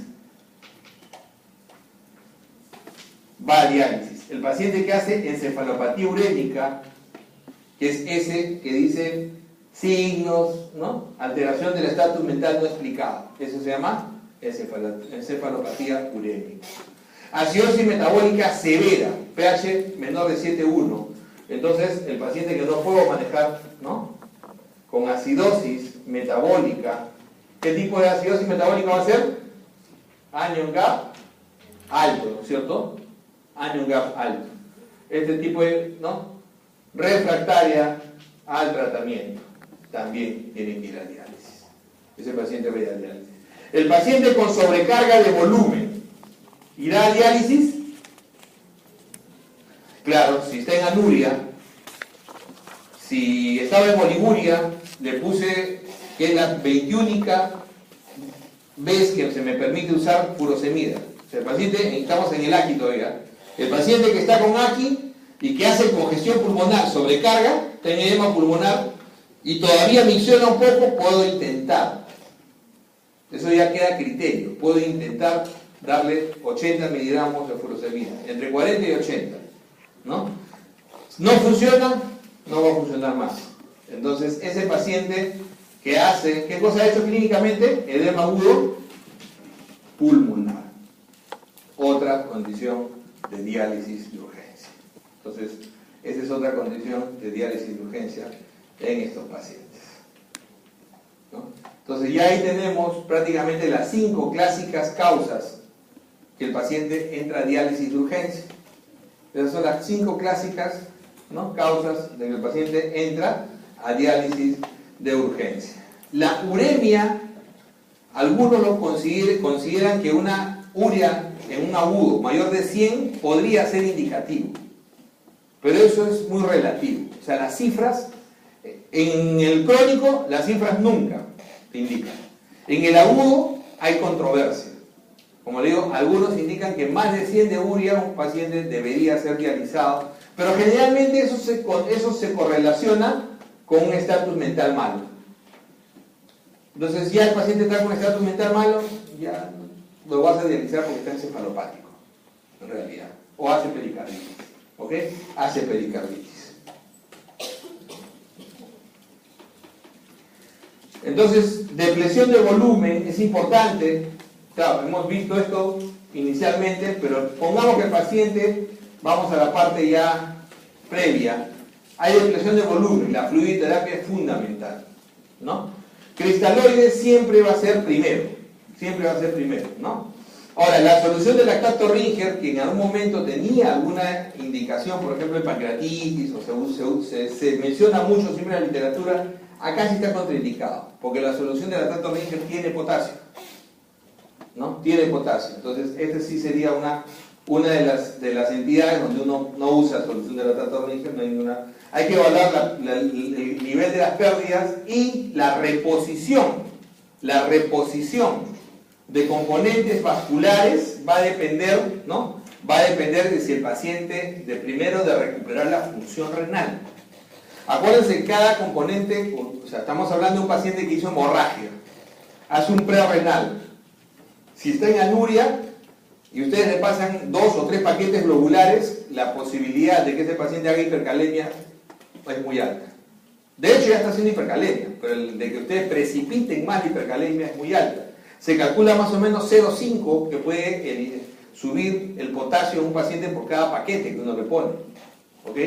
va a diálisis. El paciente que hace encefalopatía urémica, que es ese que dice signos, ¿no? Alteración del estatus mental no explicado. Eso se llama encefalopatía urémica. Acidosis metabólica severa, pH menor de 7,1. Entonces, el paciente que no puedo manejar, ¿no? Con acidosis metabólica, ¿qué tipo de acidosis metabólica va a ser? Anion gap alto, ¿no es cierto? Anion gap alto. Este tipo de, ¿no? Refractaria al tratamiento. También tiene que ir a diálisis. Ese paciente va a ir a diálisis. El paciente con sobrecarga de volumen, ¿irá a diálisis? Claro, si está en anuria, si estaba en oliguria, le puse que es la 21ª vez que se me permite usar furosemida. O sea, el paciente, estamos en el AQI todavía, el paciente que está con AQI y que hace congestión pulmonar, sobrecarga, tiene edema pulmonar y todavía micciona un poco, puedo intentar. Eso ya queda a criterio. Puedo intentar darle 80 miligramos de furosemida, entre 40 y 80. ¿No? No funciona, no va a funcionar más. Entonces, ese paciente que hace, ¿qué cosa ha hecho clínicamente? Edema agudo pulmonar. Otra condición de diálisis de urgencia. Entonces, esa es otra condición de diálisis de urgencia en estos pacientes. ¿No? Entonces, ya ahí tenemos prácticamente las 5 clásicas causas que el paciente entra a diálisis de urgencia. Esas son las 5 clásicas, ¿no? Causas de que el paciente entra a diálisis de urgencia. La uremia, algunos lo consideran que una urea en un agudo mayor de 100 podría ser indicativo, pero eso es muy relativo. O sea, las cifras, en el crónico, las cifras nunca te indican. En el agudo hay controversia. Como le digo, algunos indican que más de 100 de urea un paciente debería ser dializado, pero generalmente eso se correlaciona con un estatus mental malo. Entonces, ya el paciente está con un estatus mental malo, ya lo vas a dializar porque está encefalopático, en realidad, o hace pericarditis, ¿ok? Hace pericarditis. Entonces, depresión de volumen es importante. Claro, hemos visto esto inicialmente, pero pongamos que el paciente, vamos a la parte ya previa, hay depresión de volumen, la fluidoterapia es fundamental, ¿no? Cristaloides siempre va a ser primero, ¿no? Ahora, la solución del lactato Ringer, que en algún momento tenía alguna indicación, por ejemplo, en pancreatitis, o se menciona mucho siempre en la literatura, acá sí está contraindicado, porque la solución del lactato Ringer tiene potasio. ¿No? Tiene potasio. Entonces, este sí sería una de las entidades donde uno no usa solución de lactato Ringer, no hay ninguna. Hay que evaluar el nivel de las pérdidas y la reposición. La reposición de componentes vasculares va a depender, ¿no? Va a depender de si el paciente, de recuperar la función renal. Acuérdense, cada componente, o sea, estamos hablando de un paciente que hizo hemorragia, hace un prerrenal. Si está en anuria y ustedes le pasan 2 o 3 paquetes globulares, la posibilidad de que ese paciente haga hipercalemia es muy alta. De hecho, ya está haciendo hipercalemia, pero el de que ustedes precipiten más la hipercalemia es muy alta. Se calcula más o menos 0,5 que puede subir el potasio en un paciente por cada paquete que uno le pone. ¿Ok?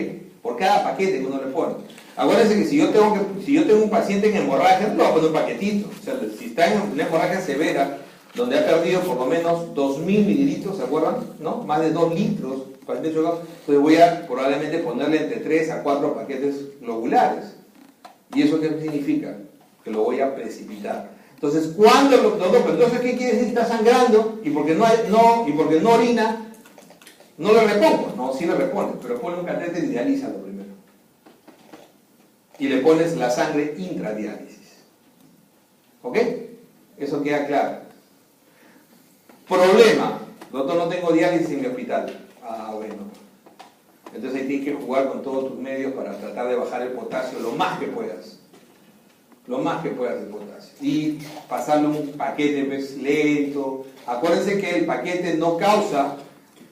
Por cada paquete que uno le pone. Acuérdense que si yo tengo un paciente en hemorragia, no le voy a poner un paquetito. O sea, si está en una hemorragia severa, donde ha perdido por lo menos 2.000 mililitros, ¿se acuerdan? ¿No? Más de 2 litros, paciente chocado. Entonces voy a probablemente ponerle entre 3 a 4 paquetes globulares. ¿Y eso qué significa? Que lo voy a precipitar. Entonces, cuando entonces, ¿qué quiere decir? Está sangrando y porque no orina, no le repongo. No, sí le repones, pero ponle un catéter y dialízalo primero. Y le pones la sangre intradiálisis. ¿Ok? Eso queda claro. Problema. Doctor, no tengo diálisis en mi hospital. Ah, bueno. Entonces ahí tienes que jugar con todos tus medios para tratar de bajar el potasio lo más que puedas. Lo más que puedas del potasio. Y pasarle un paquete pues, lento. Acuérdense que el paquete no causa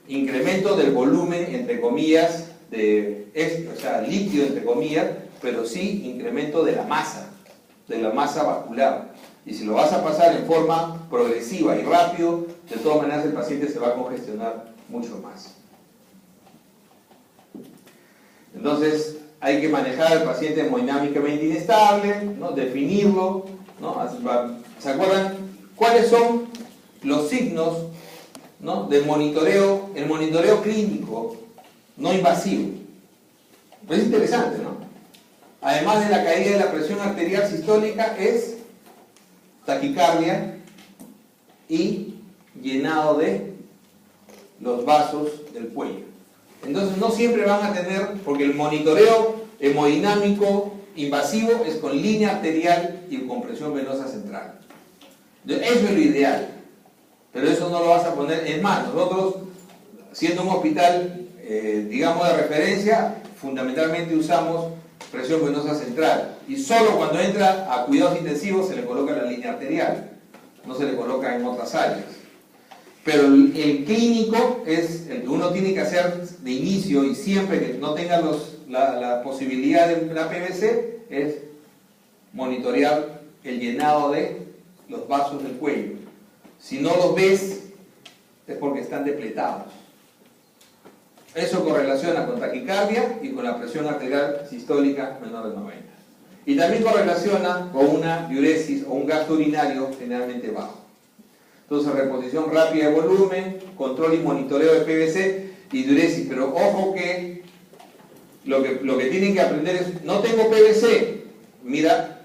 incremento del volumen, entre comillas, o sea, líquido, entre comillas, pero sí incremento de la masa vascular. Y si lo vas a pasar en forma progresiva y rápido, de todas maneras el paciente se va a congestionar mucho más. Entonces, hay que manejar al paciente hemodinámicamente inestable, ¿no? Definirlo, ¿no? ¿Se acuerdan cuáles son los signos, ¿no? del monitoreo, el monitoreo clínico no invasivo? Pues es interesante, ¿no? Además de la caída de la presión arterial sistólica, es taquicardia y llenado de los vasos del cuello. Entonces no siempre van a tener, porque el monitoreo hemodinámico invasivo es con línea arterial y con presión venosa central. Eso es lo ideal, pero eso no lo vas a poner. Es más, nosotros, siendo un hospital, digamos de referencia, fundamentalmente usamos presión venosa central, y solo cuando entra a cuidados intensivos se le coloca la línea arterial, no se le coloca en otras áreas. Pero el clínico es el que uno tiene que hacer de inicio, y siempre que no tenga la posibilidad de la PVC, es monitorear el llenado de los vasos del cuello. Si no los ves, es porque están depletados. Eso correlaciona con taquicardia y con la presión arterial sistólica menor de 90. Y también correlaciona con una diuresis o un gasto urinario generalmente bajo. Entonces, reposición rápida de volumen, control y monitoreo de PVC y diuresis. Pero ojo que lo que tienen que aprender es, no tengo PVC, mira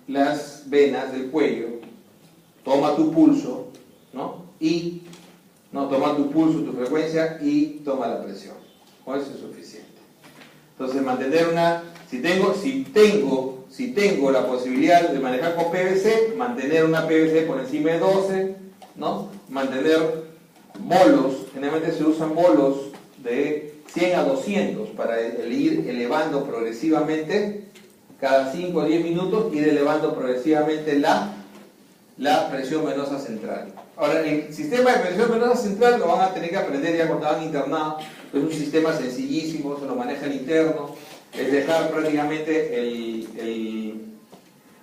las venas del cuello, toma tu pulso, ¿no? Toma tu pulso, tu frecuencia y toma la presión. Con eso es suficiente. Entonces, mantener si tengo la posibilidad de manejar con PVC, mantener una PVC por encima de 12, ¿no? Mantener bolos, generalmente se usan bolos de 100 a 200 para ir elevando progresivamente, cada 5 o 10 minutos, ir elevando progresivamente la presión venosa central. Ahora, el sistema de presión venosa central lo van a tener que aprender ya cuando estaban internados. Es un sistema sencillísimo, se lo maneja el interno. Es dejar prácticamente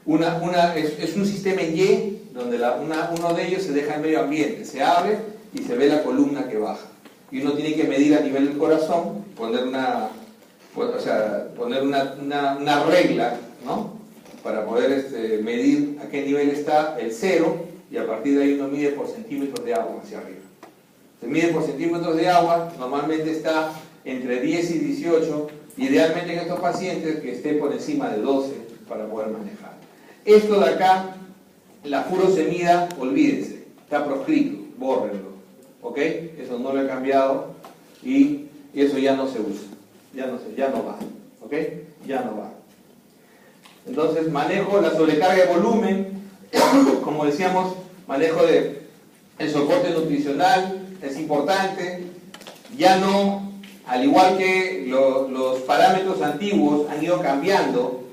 es un sistema en Y, donde uno de ellos se deja en medio ambiente, se abre y se ve la columna que baja. Y uno tiene que medir a nivel del corazón, poner una regla, ¿no? Para poder medir a qué nivel está el cero, y a partir de ahí uno mide por centímetros de agua hacia arriba. Se mide por centímetros de agua, normalmente está entre 10 y 18, idealmente en estos pacientes que esté por encima de 12 para poder manejar. Esto de acá, la furosemida, olvídense, está proscrito, bórrenlo, ¿ok? Eso no lo he cambiado y eso ya no se usa, ya no va, ¿ok? Ya no va. Entonces, manejo la sobrecarga de volumen, como decíamos, manejo el soporte nutricional, es importante. Ya no, al igual que los parámetros antiguos han ido cambiando,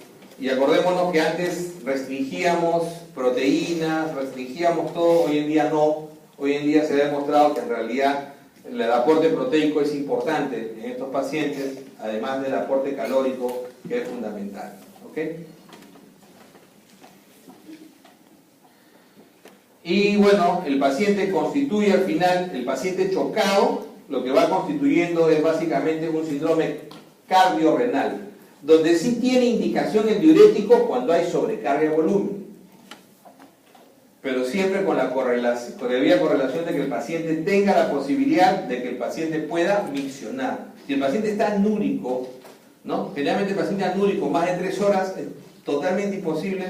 y acordémonos que antes restringíamos proteínas, restringíamos todo, hoy en día no. Hoy en día se ha demostrado que en realidad el aporte proteico es importante en estos pacientes, además del aporte calórico, que es fundamental, ¿ok? Y bueno, el paciente constituye al final, el paciente chocado, lo que va constituyendo es básicamente un síndrome cardiorrenal, donde sí tiene indicación el diurético cuando hay sobrecarga de volumen. pero siempre con la debida correlación de que el paciente tenga la posibilidad de que el paciente pueda miccionar. Si el paciente está anúrico, ¿no? Generalmente el paciente anúrico más de 3 horas es totalmente imposible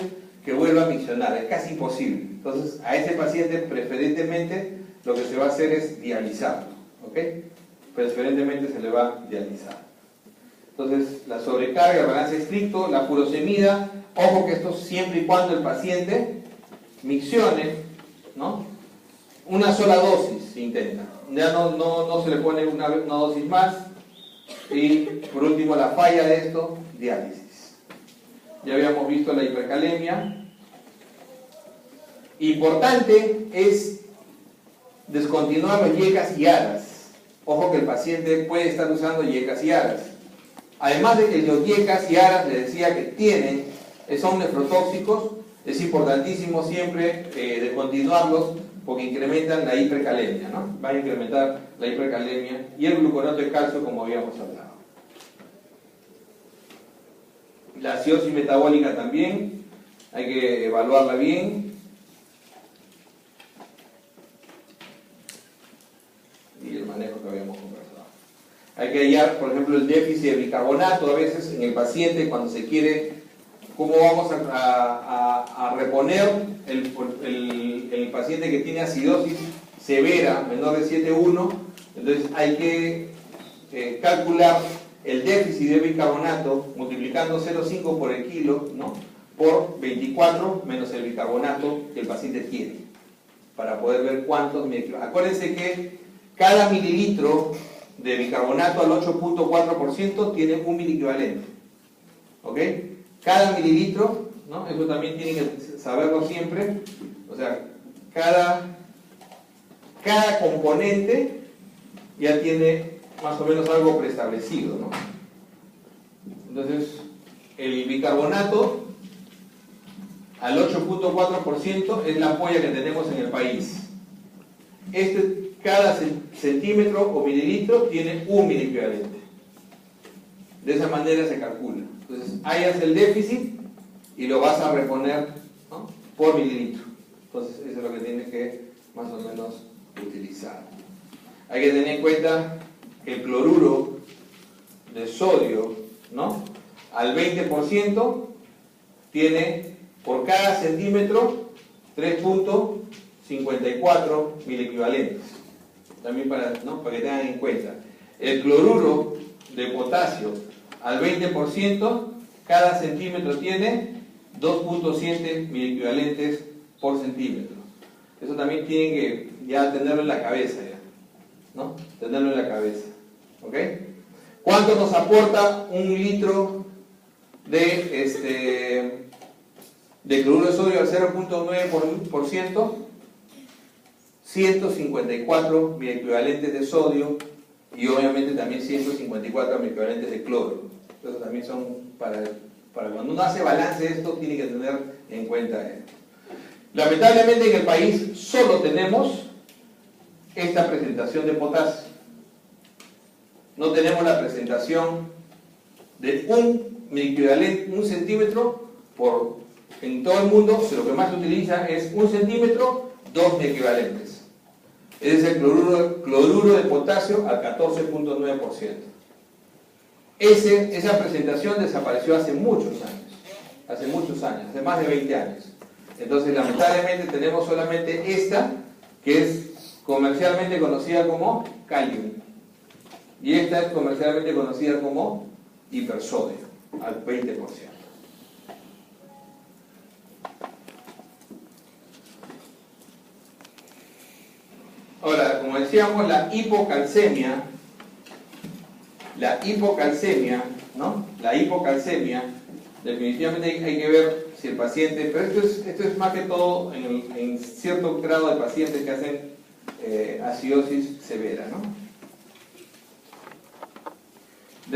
que vuelva a miccionar, es casi imposible. Entonces a ese paciente preferentemente lo que se va a hacer es dializarlo, ¿ok? Preferentemente se le va a dializar. Entonces la sobrecarga, el balance estricto, la furosemida, ojo que esto siempre y cuando el paciente miccione, ¿no? Una sola dosis se intenta, ya no se le pone una dosis más. Y por último la falla de esto, diálisis. Ya habíamos visto la hipercalemia. Importante es descontinuar los YECAS y ARAS. Ojo que el paciente puede estar usando YECAS y ARAS. Además de que los YECAS y ARAS, les decía que son nefrotóxicos, es importantísimo siempre descontinuarlos porque incrementan la hipercalemia, ¿no? Van a incrementar la hipercalemia y el gluconato de calcio, como habíamos hablado. La acidosis metabólica también, hay que evaluarla bien. Y el manejo que habíamos conversado. Hay que hallar, por ejemplo, el déficit de bicarbonato a veces en el paciente cuando se quiere, cómo vamos a reponer el paciente que tiene acidosis severa, menor de 7,1. Entonces hay que calcular el déficit de bicarbonato multiplicando 0,5 por el kilo, ¿no? Por 24 menos el bicarbonato que el paciente tiene, para poder ver cuántos miligramos. Acuérdense que cada mililitro de bicarbonato al 8,4% tiene 1 miliequivalente, ¿ok? Cada mililitro, ¿no? Eso también tienen que saberlo siempre. O sea, cada componente ya tiene más o menos algo preestablecido, ¿no? Entonces, el bicarbonato al 8,4% es la ampolla que tenemos en el país. Cada centímetro o mililitro tiene 1 miliequivalente. De esa manera se calcula. Entonces, hallas el déficit y lo vas a reponer, ¿no? Por mililitro. Entonces, eso es lo que tienes que más o menos utilizar. Hay que tener en cuenta que el cloruro de sodio, ¿no? Al 20% tiene por cada centímetro 3,54 miliequivalentes. También para que tengan en cuenta. El cloruro de potasio al 20%, cada centímetro tiene 2,7 miliequivalentes por centímetro. Eso también tienen que ya tenerlo en la cabeza, ¿no? Tenerlo en la cabeza. ¿Ok? ¿Cuánto nos aporta 1 litro de cloruro de sodio al 0,9%? 154 miliequivalentes de sodio y obviamente también 154 miliequivalentes de cloro. Entonces también son para cuando uno hace balance de esto, tiene que tener en cuenta esto. Lamentablemente en el país solo tenemos esta presentación de potasio. No tenemos la presentación de 1 miliequivalente, 1 centímetro en todo el mundo. Lo que más se utiliza es 1 centímetro, 2 miliequivalentes. Es el cloruro de potasio al 14,9%. Esa presentación desapareció hace muchos años, hace más de 20 años. Entonces, lamentablemente tenemos solamente esta, que es comercialmente conocida como Kalium. Y esta es comercialmente conocida como hipersodio, al 20%. Ahora, como decíamos, la hipocalcemia, ¿no? La hipocalcemia, definitivamente hay que ver si el paciente, pero esto es más que todo en cierto grado de pacientes que hacen acidosis severa, ¿no?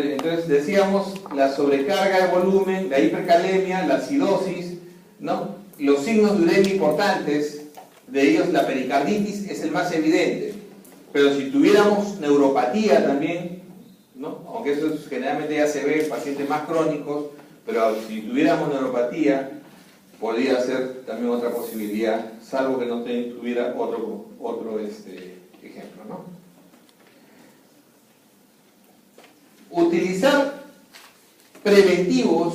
Entonces decíamos la sobrecarga de volumen, la hipercalemia, la acidosis, ¿no? Los signos de uremia importantes, de ellos la pericarditis es el más evidente, pero si tuviéramos neuropatía también, ¿no? Aunque eso generalmente ya se ve en pacientes más crónicos, pero si tuviéramos neuropatía podría ser también otra posibilidad salvo que no tuviera otro ejemplo, ¿no? Utilizar preventivos,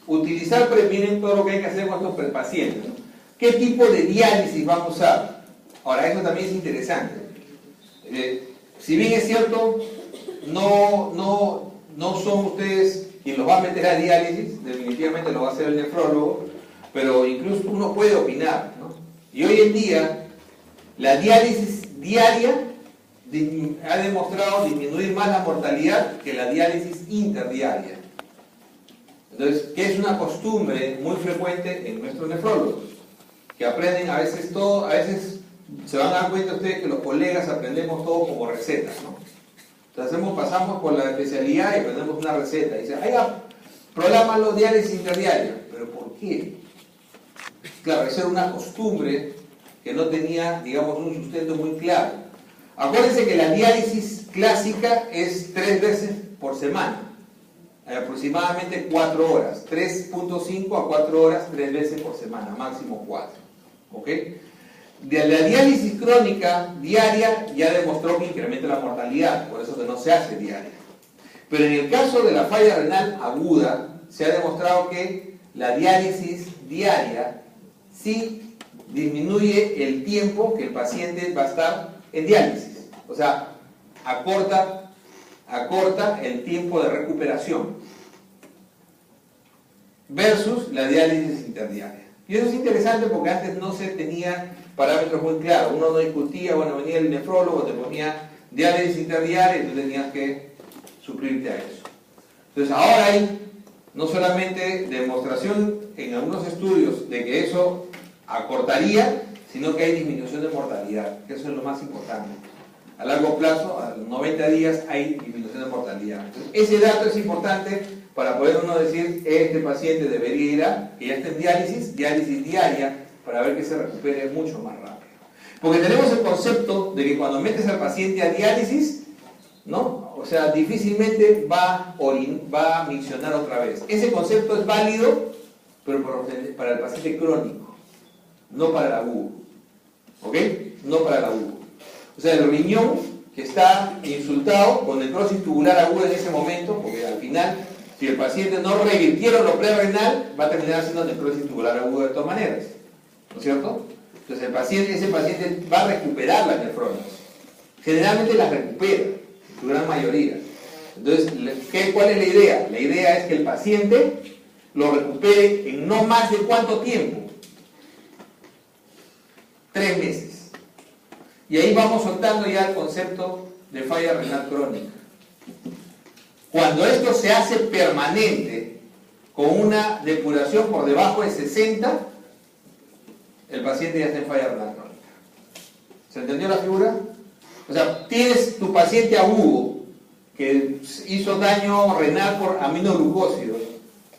miren todo lo que hay que hacer con estos pacientes, ¿no? ¿Qué tipo de diálisis vamos a usar? Ahora, eso también es interesante. Si bien es cierto, no son ustedes quien los va a meter a diálisis, definitivamente lo va a hacer el nefrólogo, pero incluso uno puede opinar, ¿no? Y hoy en día, la diálisis diaria ha demostrado disminuir más la mortalidad que la diálisis interdiaria. Entonces, que es una costumbre muy frecuente en nuestros nefrólogos, que aprenden a veces se van a dar cuenta ustedes que los colegas aprendemos todo como recetas, ¿no? Entonces pasamos por la especialidad y aprendemos una receta. Y dicen, programa los diálisis interdiarios. ¿Pero por qué? Claro, eso era una costumbre que no tenía, digamos, un sustento muy claro. Acuérdense que la diálisis clásica es 3 veces por semana, aproximadamente 4 horas, 3.5 a 4 horas, 3 veces por semana, máximo 4. ¿Ok? De la diálisis crónica diaria ya demostró que incrementa la mortalidad, por eso que no se hace diaria. Pero en el caso de la falla renal aguda, se ha demostrado que la diálisis diaria sí disminuye el tiempo que el paciente va a estar en diálisis. O sea, acorta el tiempo de recuperación versus la diálisis interdiaria. Y eso es interesante porque antes no se tenía parámetros muy claros. Uno no discutía, bueno, venía el nefrólogo, te ponía diálisis interdiaria y tú tenías que suplirte a eso. Entonces ahora hay no solamente demostración en algunos estudios de que eso acortaría, sino que hay disminución de mortalidad, que eso es lo más importante. A largo plazo, a los 90 días, hay disminución de mortalidad. Entonces, ese dato es importante para poder uno decir, este paciente debería ir a, que ya está en diálisis diaria, para ver que se recupere mucho más rápido. Porque tenemos el concepto de que cuando metes al paciente a diálisis, ¿no? O sea, difícilmente va a miccionar otra vez. Ese concepto es válido, pero para el paciente crónico, no para el agudo. ¿Ok? No para el agudo. O sea, el riñón que está insultado con necrosis tubular aguda en ese momento, porque al final, si el paciente no revirtieron lo prerrenal, va a terminar haciendo necrosis tubular aguda de todas maneras. ¿No es cierto? Entonces ese paciente va a recuperar las nefronas. Generalmente las recupera, en su gran mayoría. Entonces, ¿cuál es la idea? La idea es que el paciente lo recupere en no más de ¿cuánto tiempo? 3 meses. Y ahí vamos soltando ya el concepto de falla renal crónica. Cuando esto se hace permanente, con una depuración por debajo de 60, el paciente ya está en falla renal crónica. ¿Se entendió la figura? O sea, tienes tu paciente agudo que hizo daño renal por aminoglucósidos,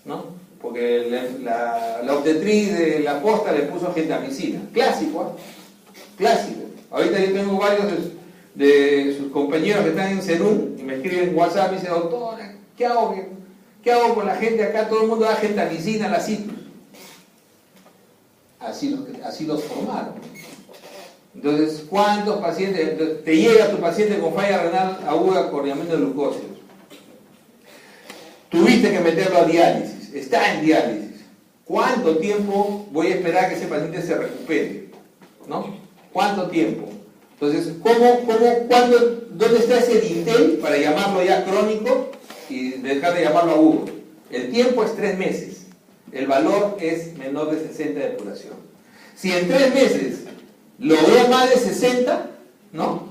¿no? Porque la obstetriz de la posta le puso gentamicina. Clásico, ¿eh? Clásico. Ahorita yo tengo varios de sus compañeros que están en Serún y me escriben en WhatsApp y me dicen, doctora, ¿qué hago? ¿Qué hago con la gente acá? Todo el mundo da gentamicina a la citrus. Así los formaron. Entonces, ¿cuántos pacientes? Te llega tu paciente con falla renal aguda con aminoglucósidos. Tuviste que meterlo a diálisis, está en diálisis. ¿Cuánto tiempo voy a esperar que ese paciente se recupere? ¿No? ¿Cuánto tiempo? Entonces, ¿dónde está ese dintel para llamarlo ya crónico y dejar de llamarlo agudo? El tiempo es 3 meses. El valor es menor de 60 de depuración. Si en 3 meses logró más de 60, ¿no?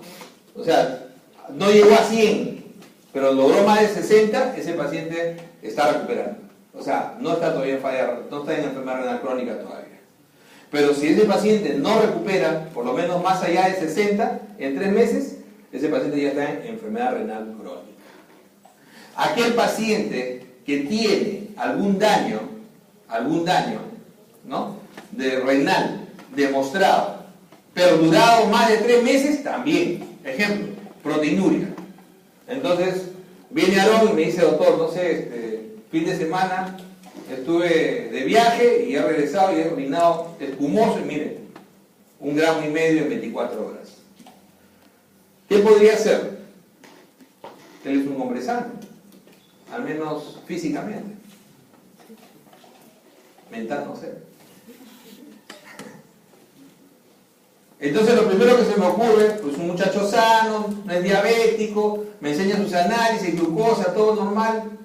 O sea, no llegó a 100, pero logró más de 60, ese paciente está recuperando. O sea, no está todavía en falla, no está en enfermedad renal crónica todavía. Pero si ese paciente no recupera, por lo menos más allá de 60, en 3 meses, ese paciente ya está en enfermedad renal crónica. Aquel paciente que tiene algún daño, ¿no? De renal demostrado, perdurado más de 3 meses, también. Ejemplo, proteinuria. Entonces, viene Aarón y me dice, doctor, no sé, fin de semana estuve de viaje y he regresado y he orinado espumoso y miren, 1,5 gramos en 24 horas. ¿Qué podría hacer? Él es un hombre sano, al menos físicamente. Mental no sé. Entonces lo primero que se me ocurre, pues un muchacho sano, no es diabético, me enseña sus análisis, glucosa, todo normal,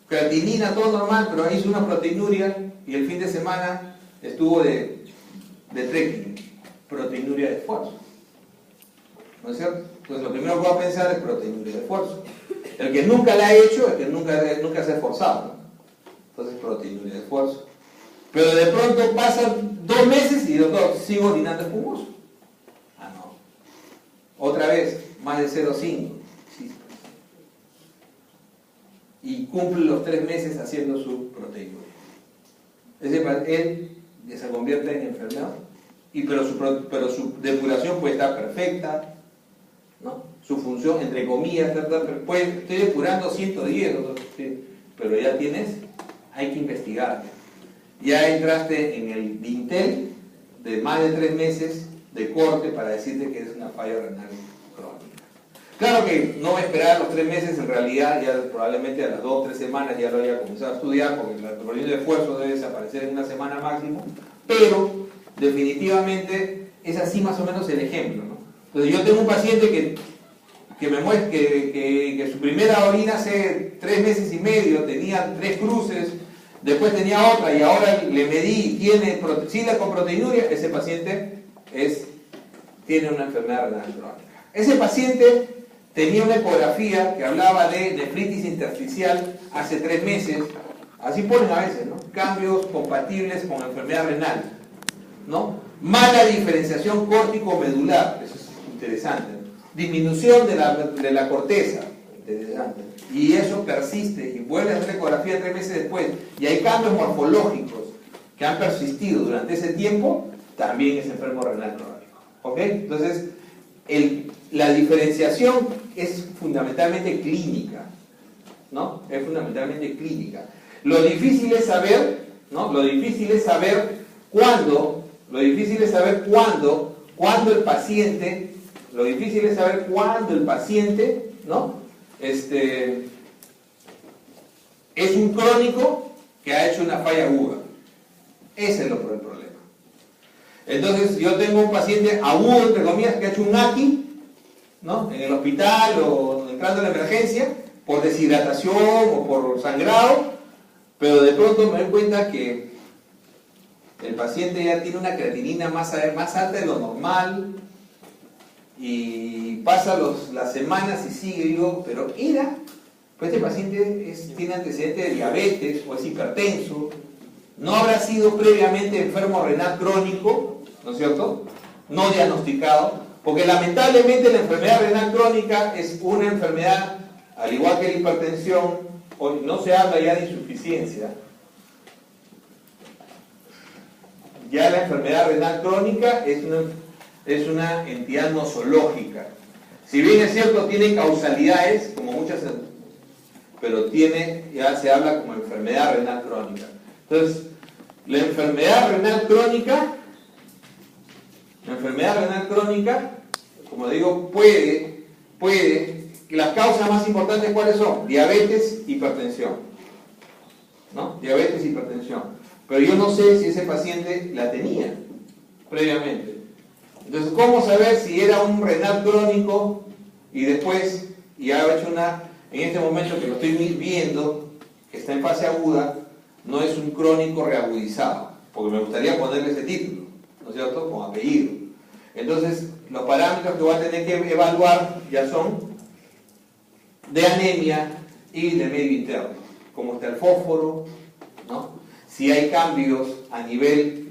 creatinina, todo normal, pero hizo una proteinuria y el fin de semana estuvo de trekking, proteinuria de esfuerzo. ¿No es cierto? Entonces lo primero que voy a pensar es proteinuria de esfuerzo. El que nunca la ha hecho, el que nunca se ha esforzado, ¿no? Entonces proteinuria de esfuerzo. Pero de pronto pasan 2 meses y doctor, sigo orinando espumoso. Ah, no. Otra vez, más de 0,5. Sí. Y cumple los 3 meses haciendo su proteinuria. Él se convierte en enfermedad. Pero su depuración puede estar perfecta, ¿no? Su función, entre comillas, estoy depurando 110, sí, pero ya hay que investigarte. Ya entraste en el dintel de más de 3 meses de corte para decirte que es una falla renal crónica. Claro que no va a esperar los 3 meses, en realidad ya probablemente a las 2 o 3 semanas ya lo haya comenzado a estudiar, porque el volumen de esfuerzo debe desaparecer en 1 semana máximo, pero definitivamente es así más o menos el ejemplo, ¿no? Entonces yo tengo un paciente que me muestra que su primera orina hace 3 meses y medio tenía 3 cruces, después tenía otra y ahora le medí, sigue con proteinuria. Ese paciente tiene una enfermedad renal crónica. Ese paciente tenía una ecografía que hablaba de nefritis intersticial hace 3 meses, así ponen a veces, ¿no? Cambios compatibles con la enfermedad renal, ¿no? Mala diferenciación córtico-medular, eso es interesante, ¿no? Disminución de la corteza, interesante, y eso persiste y vuelve a hacer ecografía 3 meses después y hay cambios morfológicos que han persistido durante ese tiempo, también es enfermo renal crónico, ¿ok? Entonces la diferenciación es fundamentalmente clínica, ¿no? Es fundamentalmente clínica. Lo difícil es saber, ¿no? Lo difícil es saber cuándo el paciente, ¿no? Es un crónico que ha hecho una falla aguda. Ese es el problema. Entonces yo tengo un paciente agudo, entre comillas, que ha hecho un AQI, ¿no? En el hospital o entrando en la emergencia por deshidratación o por sangrado, pero de pronto me doy cuenta que el paciente ya tiene una creatinina más alta de lo normal y pasa las semanas y sigue, digo, pero pues este paciente tiene antecedentes de diabetes o es hipertenso, no habrá sido previamente enfermo renal crónico, ¿no es cierto? No diagnosticado, porque lamentablemente la enfermedad renal crónica es una enfermedad, al igual que la hipertensión, hoy no se habla ya de insuficiencia. Ya la enfermedad renal crónica es una entidad nosológica. Si bien es cierto, tiene causalidades, como muchas, pero ya se habla como enfermedad renal crónica. Entonces, la enfermedad renal crónica, como digo, puede, las causas más importantes, ¿cuáles son? Diabetes, hipertensión, ¿no? Diabetes, hipertensión. Pero yo no sé si ese paciente la tenía previamente. Entonces, ¿cómo saber si era un renal crónico y después, ya ha hecho en este momento que lo estoy viendo, que está en fase aguda, no es un crónico reagudizado? Porque me gustaría ponerle ese título, ¿no es cierto?, con apellido. Entonces, los parámetros que voy a tener que evaluar ya son de anemia y de medio interno, cómo está el fósforo, ¿no? Si hay cambios a nivel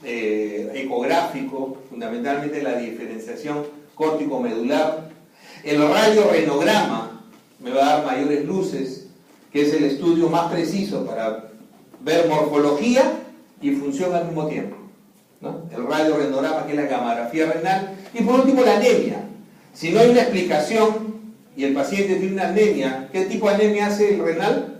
ecográfico, fundamentalmente la diferenciación córtico-medular. El radiorenograma me va a dar mayores luces, que es el estudio más preciso para ver morfología y función al mismo tiempo, ¿no? El radiorenograma, que es la gamografía renal. Y por último, la anemia. Si no hay una explicación y el paciente tiene una anemia, ¿qué tipo de anemia hace el renal?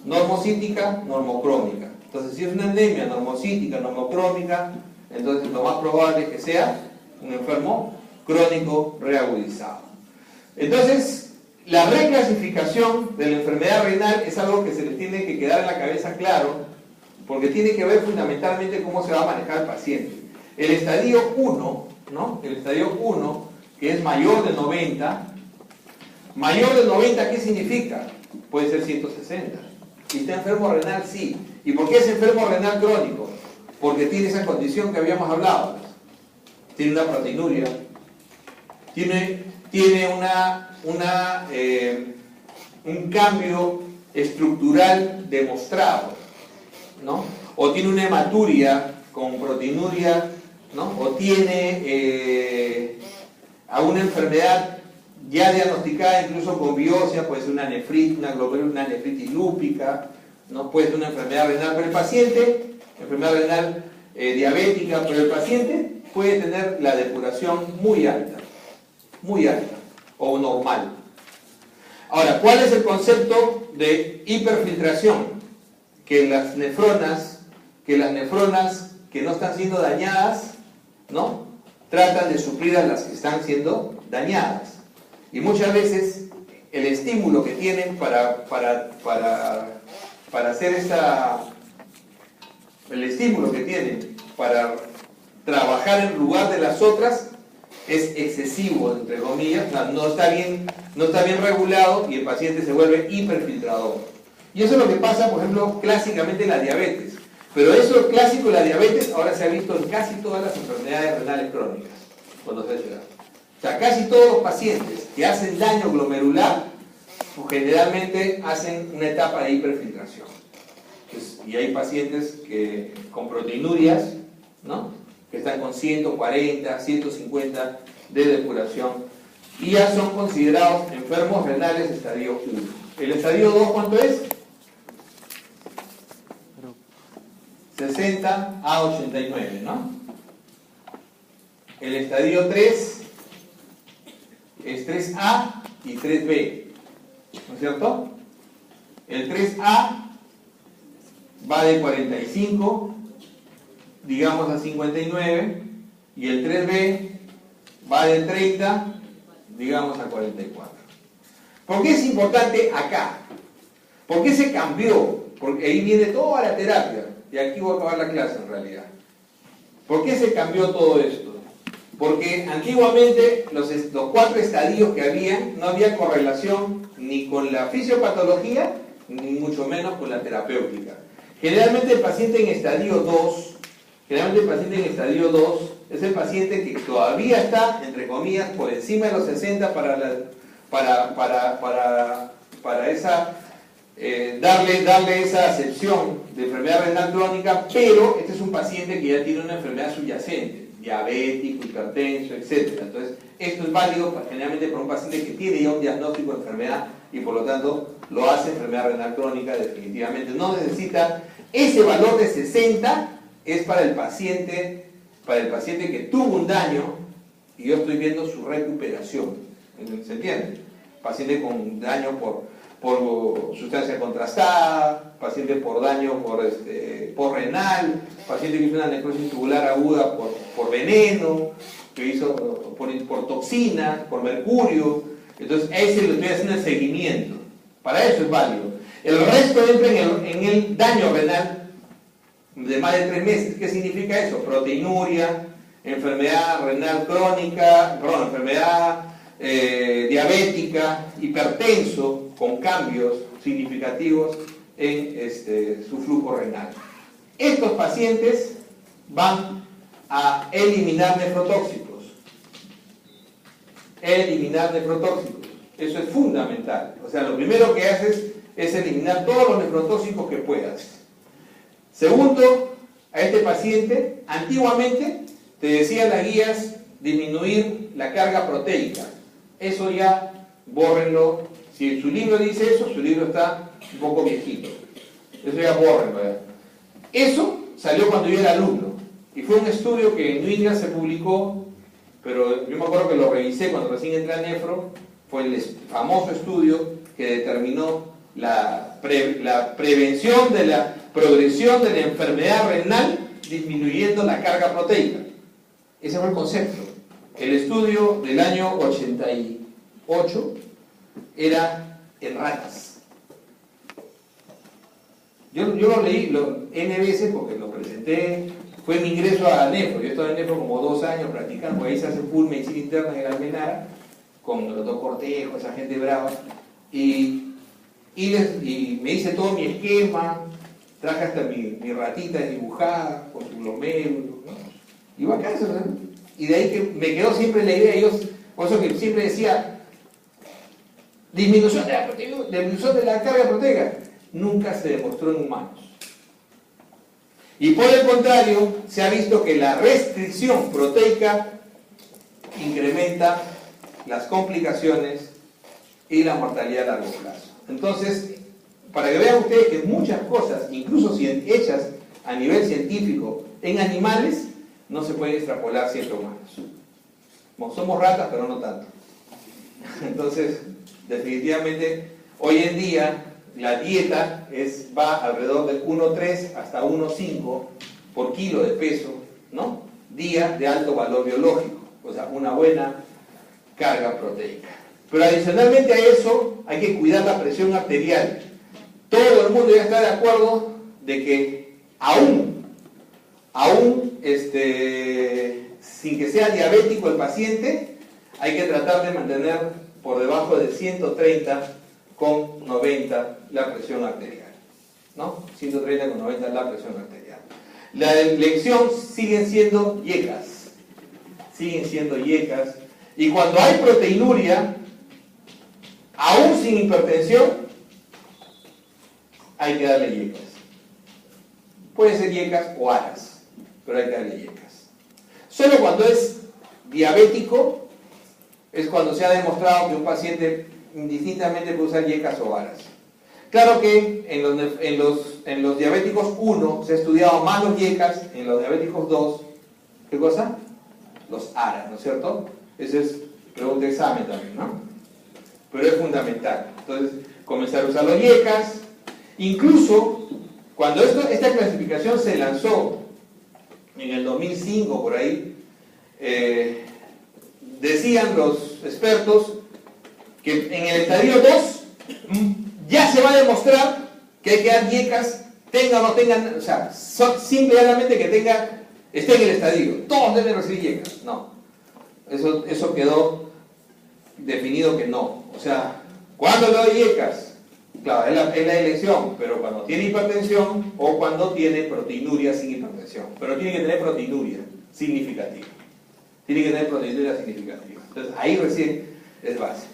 Normocítica, normocrómica. Entonces, si es una anemia normocítica, normocrómica, entonces lo más probable es que sea un enfermo crónico reagudizado. Entonces, la reclasificación de la enfermedad renal es algo que se les tiene que quedar en la cabeza claro, porque tiene que ver fundamentalmente cómo se va a manejar el paciente. El estadio 1, ¿no? El estadio 1, que es mayor de 90, mayor de 90, ¿qué significa? Puede ser 160. ¿Y está enfermo renal? Sí. ¿Y por qué es enfermo renal crónico? Porque tiene esa condición que habíamos hablado. Tiene una proteinuria, tiene un cambio estructural demostrado, ¿no? O tiene una hematuria con proteinuria, ¿no? O tiene alguna enfermedad ya diagnosticada incluso con biopsia, puede ser una nefritis, una nefritis lúpica, ¿no? Puede ser una enfermedad renal, pero el paciente, enfermedad renal diabética, pero el paciente puede tener la depuración muy alta, o normal. Ahora, ¿cuál es el concepto de hiperfiltración? Que las nefronas que no están siendo dañadas, ¿no? Tratan de suplir a las que están siendo dañadas. Y muchas veces el estímulo que tienen para hacer el estímulo que tienen para trabajar en lugar de las otras es excesivo, entre comillas, no está bien regulado y el paciente se vuelve hiperfiltrador. Y eso es lo que pasa, por ejemplo, clásicamente en la diabetes. Pero eso clásico de la diabetes ahora se ha visto en casi todas las enfermedades renales crónicas, cuando se llega. O sea, casi todos los pacientes que hacen daño glomerular, pues generalmente hacen una etapa de hiperfiltración. Y hay pacientes con proteinurias, ¿no? Que están con 140, 150 de depuración y ya son considerados enfermos renales estadio 1. ¿El estadio 2 cuánto es? 60 a 89, ¿no? El estadio 3 es 3A y 3B, ¿no es cierto? El 3A va de 45, digamos, a 59, y el 3B va de 30, digamos, a 44. ¿Por qué es importante acá? ¿Por qué se cambió? Porque ahí viene toda la terapia, y aquí voy a acabar la clase en realidad. ¿Por qué se cambió todo esto? Porque antiguamente los 4 estadios que había, no había correlación ni con la fisiopatología, ni mucho menos con la terapéutica. Generalmente el paciente en estadio 2, es el paciente que todavía está, entre comillas, por encima de los 60 para esa, darle esa acepción de enfermedad renal crónica, pero este es un paciente que ya tiene una enfermedad subyacente, diabético, hipertenso, etc. Entonces, esto es válido generalmente para un paciente que tiene ya un diagnóstico de enfermedad y por lo tanto lo hace enfermedad renal crónica definitivamente. No necesita, ese valor de 60 es para el paciente que tuvo un daño y yo estoy viendo su recuperación. ¿Se entiende? Paciente con daño por sustancia contrastada, paciente por daño por renal, paciente que hizo una necrosis tubular aguda por veneno, que hizo por toxinas, por mercurio. Entonces, ese lo estoy haciendo el seguimiento. Para eso es válido. El resto entra en el daño renal de más de 3 meses. ¿Qué significa eso? Proteinuria, enfermedad renal crónica, enfermedad diabética, hipertenso, con cambios significativos en su flujo renal. Estos pacientes van a eliminar nefrotóxicos. Eso es fundamental. O sea, lo primero que haces es eliminar todos los nefrotóxicos que puedas. Segundo, a este paciente, antiguamente te decían las guías disminuir la carga proteica. Eso ya, bórrenlo. Si su libro dice eso, su libro está un poco viejito. Eso ya bórrenlo. Eso salió cuando yo era alumno. Y fue un estudio que en New England se publicó, pero yo me acuerdo que lo revisé cuando recién entré a Nefro. Fue el famoso estudio que determinó la prevención de la progresión de la enfermedad renal disminuyendo la carga proteica. Ese fue el concepto. El estudio del año 88 era en ratas. Yo lo leí N veces porque lo presenté. Fue mi ingreso a Nefro. Yo estuve en Nefro como 2 años practicando, porque ahí se hace full medicina interna en el Almenara, con el doctor Cortejo, esa gente brava. Y me hice todo mi esquema, traje hasta mi ratita dibujada, con su glomérulo, ¿no? Y bacán eso, ¿no? Y de ahí que me quedó siempre la idea, por eso que siempre decía, disminución de la carga proteica, nunca se demostró en humanos. Y por el contrario, se ha visto que la restricción proteica incrementa las complicaciones y la mortalidad a largo plazo. Entonces, para que vean ustedes que muchas cosas, incluso si hechas a nivel científico en animales, no se pueden extrapolar siempre a humanos. Bueno, somos ratas, pero no tanto. Entonces, definitivamente, hoy en día, la dieta va alrededor de 1,3 hasta 1,5 por kilo de peso, ¿no? Día de alto valor biológico, o sea, una buena carga proteica. Pero adicionalmente a eso, hay que cuidar la presión arterial. Todo el mundo ya está de acuerdo de que aún sin que sea diabético el paciente, hay que tratar de mantener por debajo de 130/90 la presión arterial, ¿no? 130/90 la presión arterial. La elección siguen siendo yecas, y cuando hay proteinuria, aún sin hipertensión, hay que darle yecas. Puede ser yecas o aras, pero hay que darle yecas. Solo cuando es diabético es cuando se ha demostrado que un paciente indistintamente puede usar yecas o aras. Claro que en los diabéticos 1 se ha estudiado más los yecas, en los diabéticos 2, ¿qué cosa? Los aras, ¿no es cierto? Esa es pregunta de examen también, ¿no? Pero es fundamental. Entonces, comenzar a usar los yecas. Incluso, cuando esta clasificación se lanzó en el 2005, por ahí, decían los expertos que en el estadio 2 ya se va a demostrar que hay que dar yecas, tengan o no tengan, o sea, simplemente que esté en el estadio. Todos deben recibir yecas. No. Eso quedó definido que no. O sea, ¿cuándo le doy yecas? Claro, es la elección, pero cuando tiene hipertensión o cuando tiene proteinuria sin hipertensión. Pero tiene que tener proteinuria significativa. Entonces, ahí recién es base.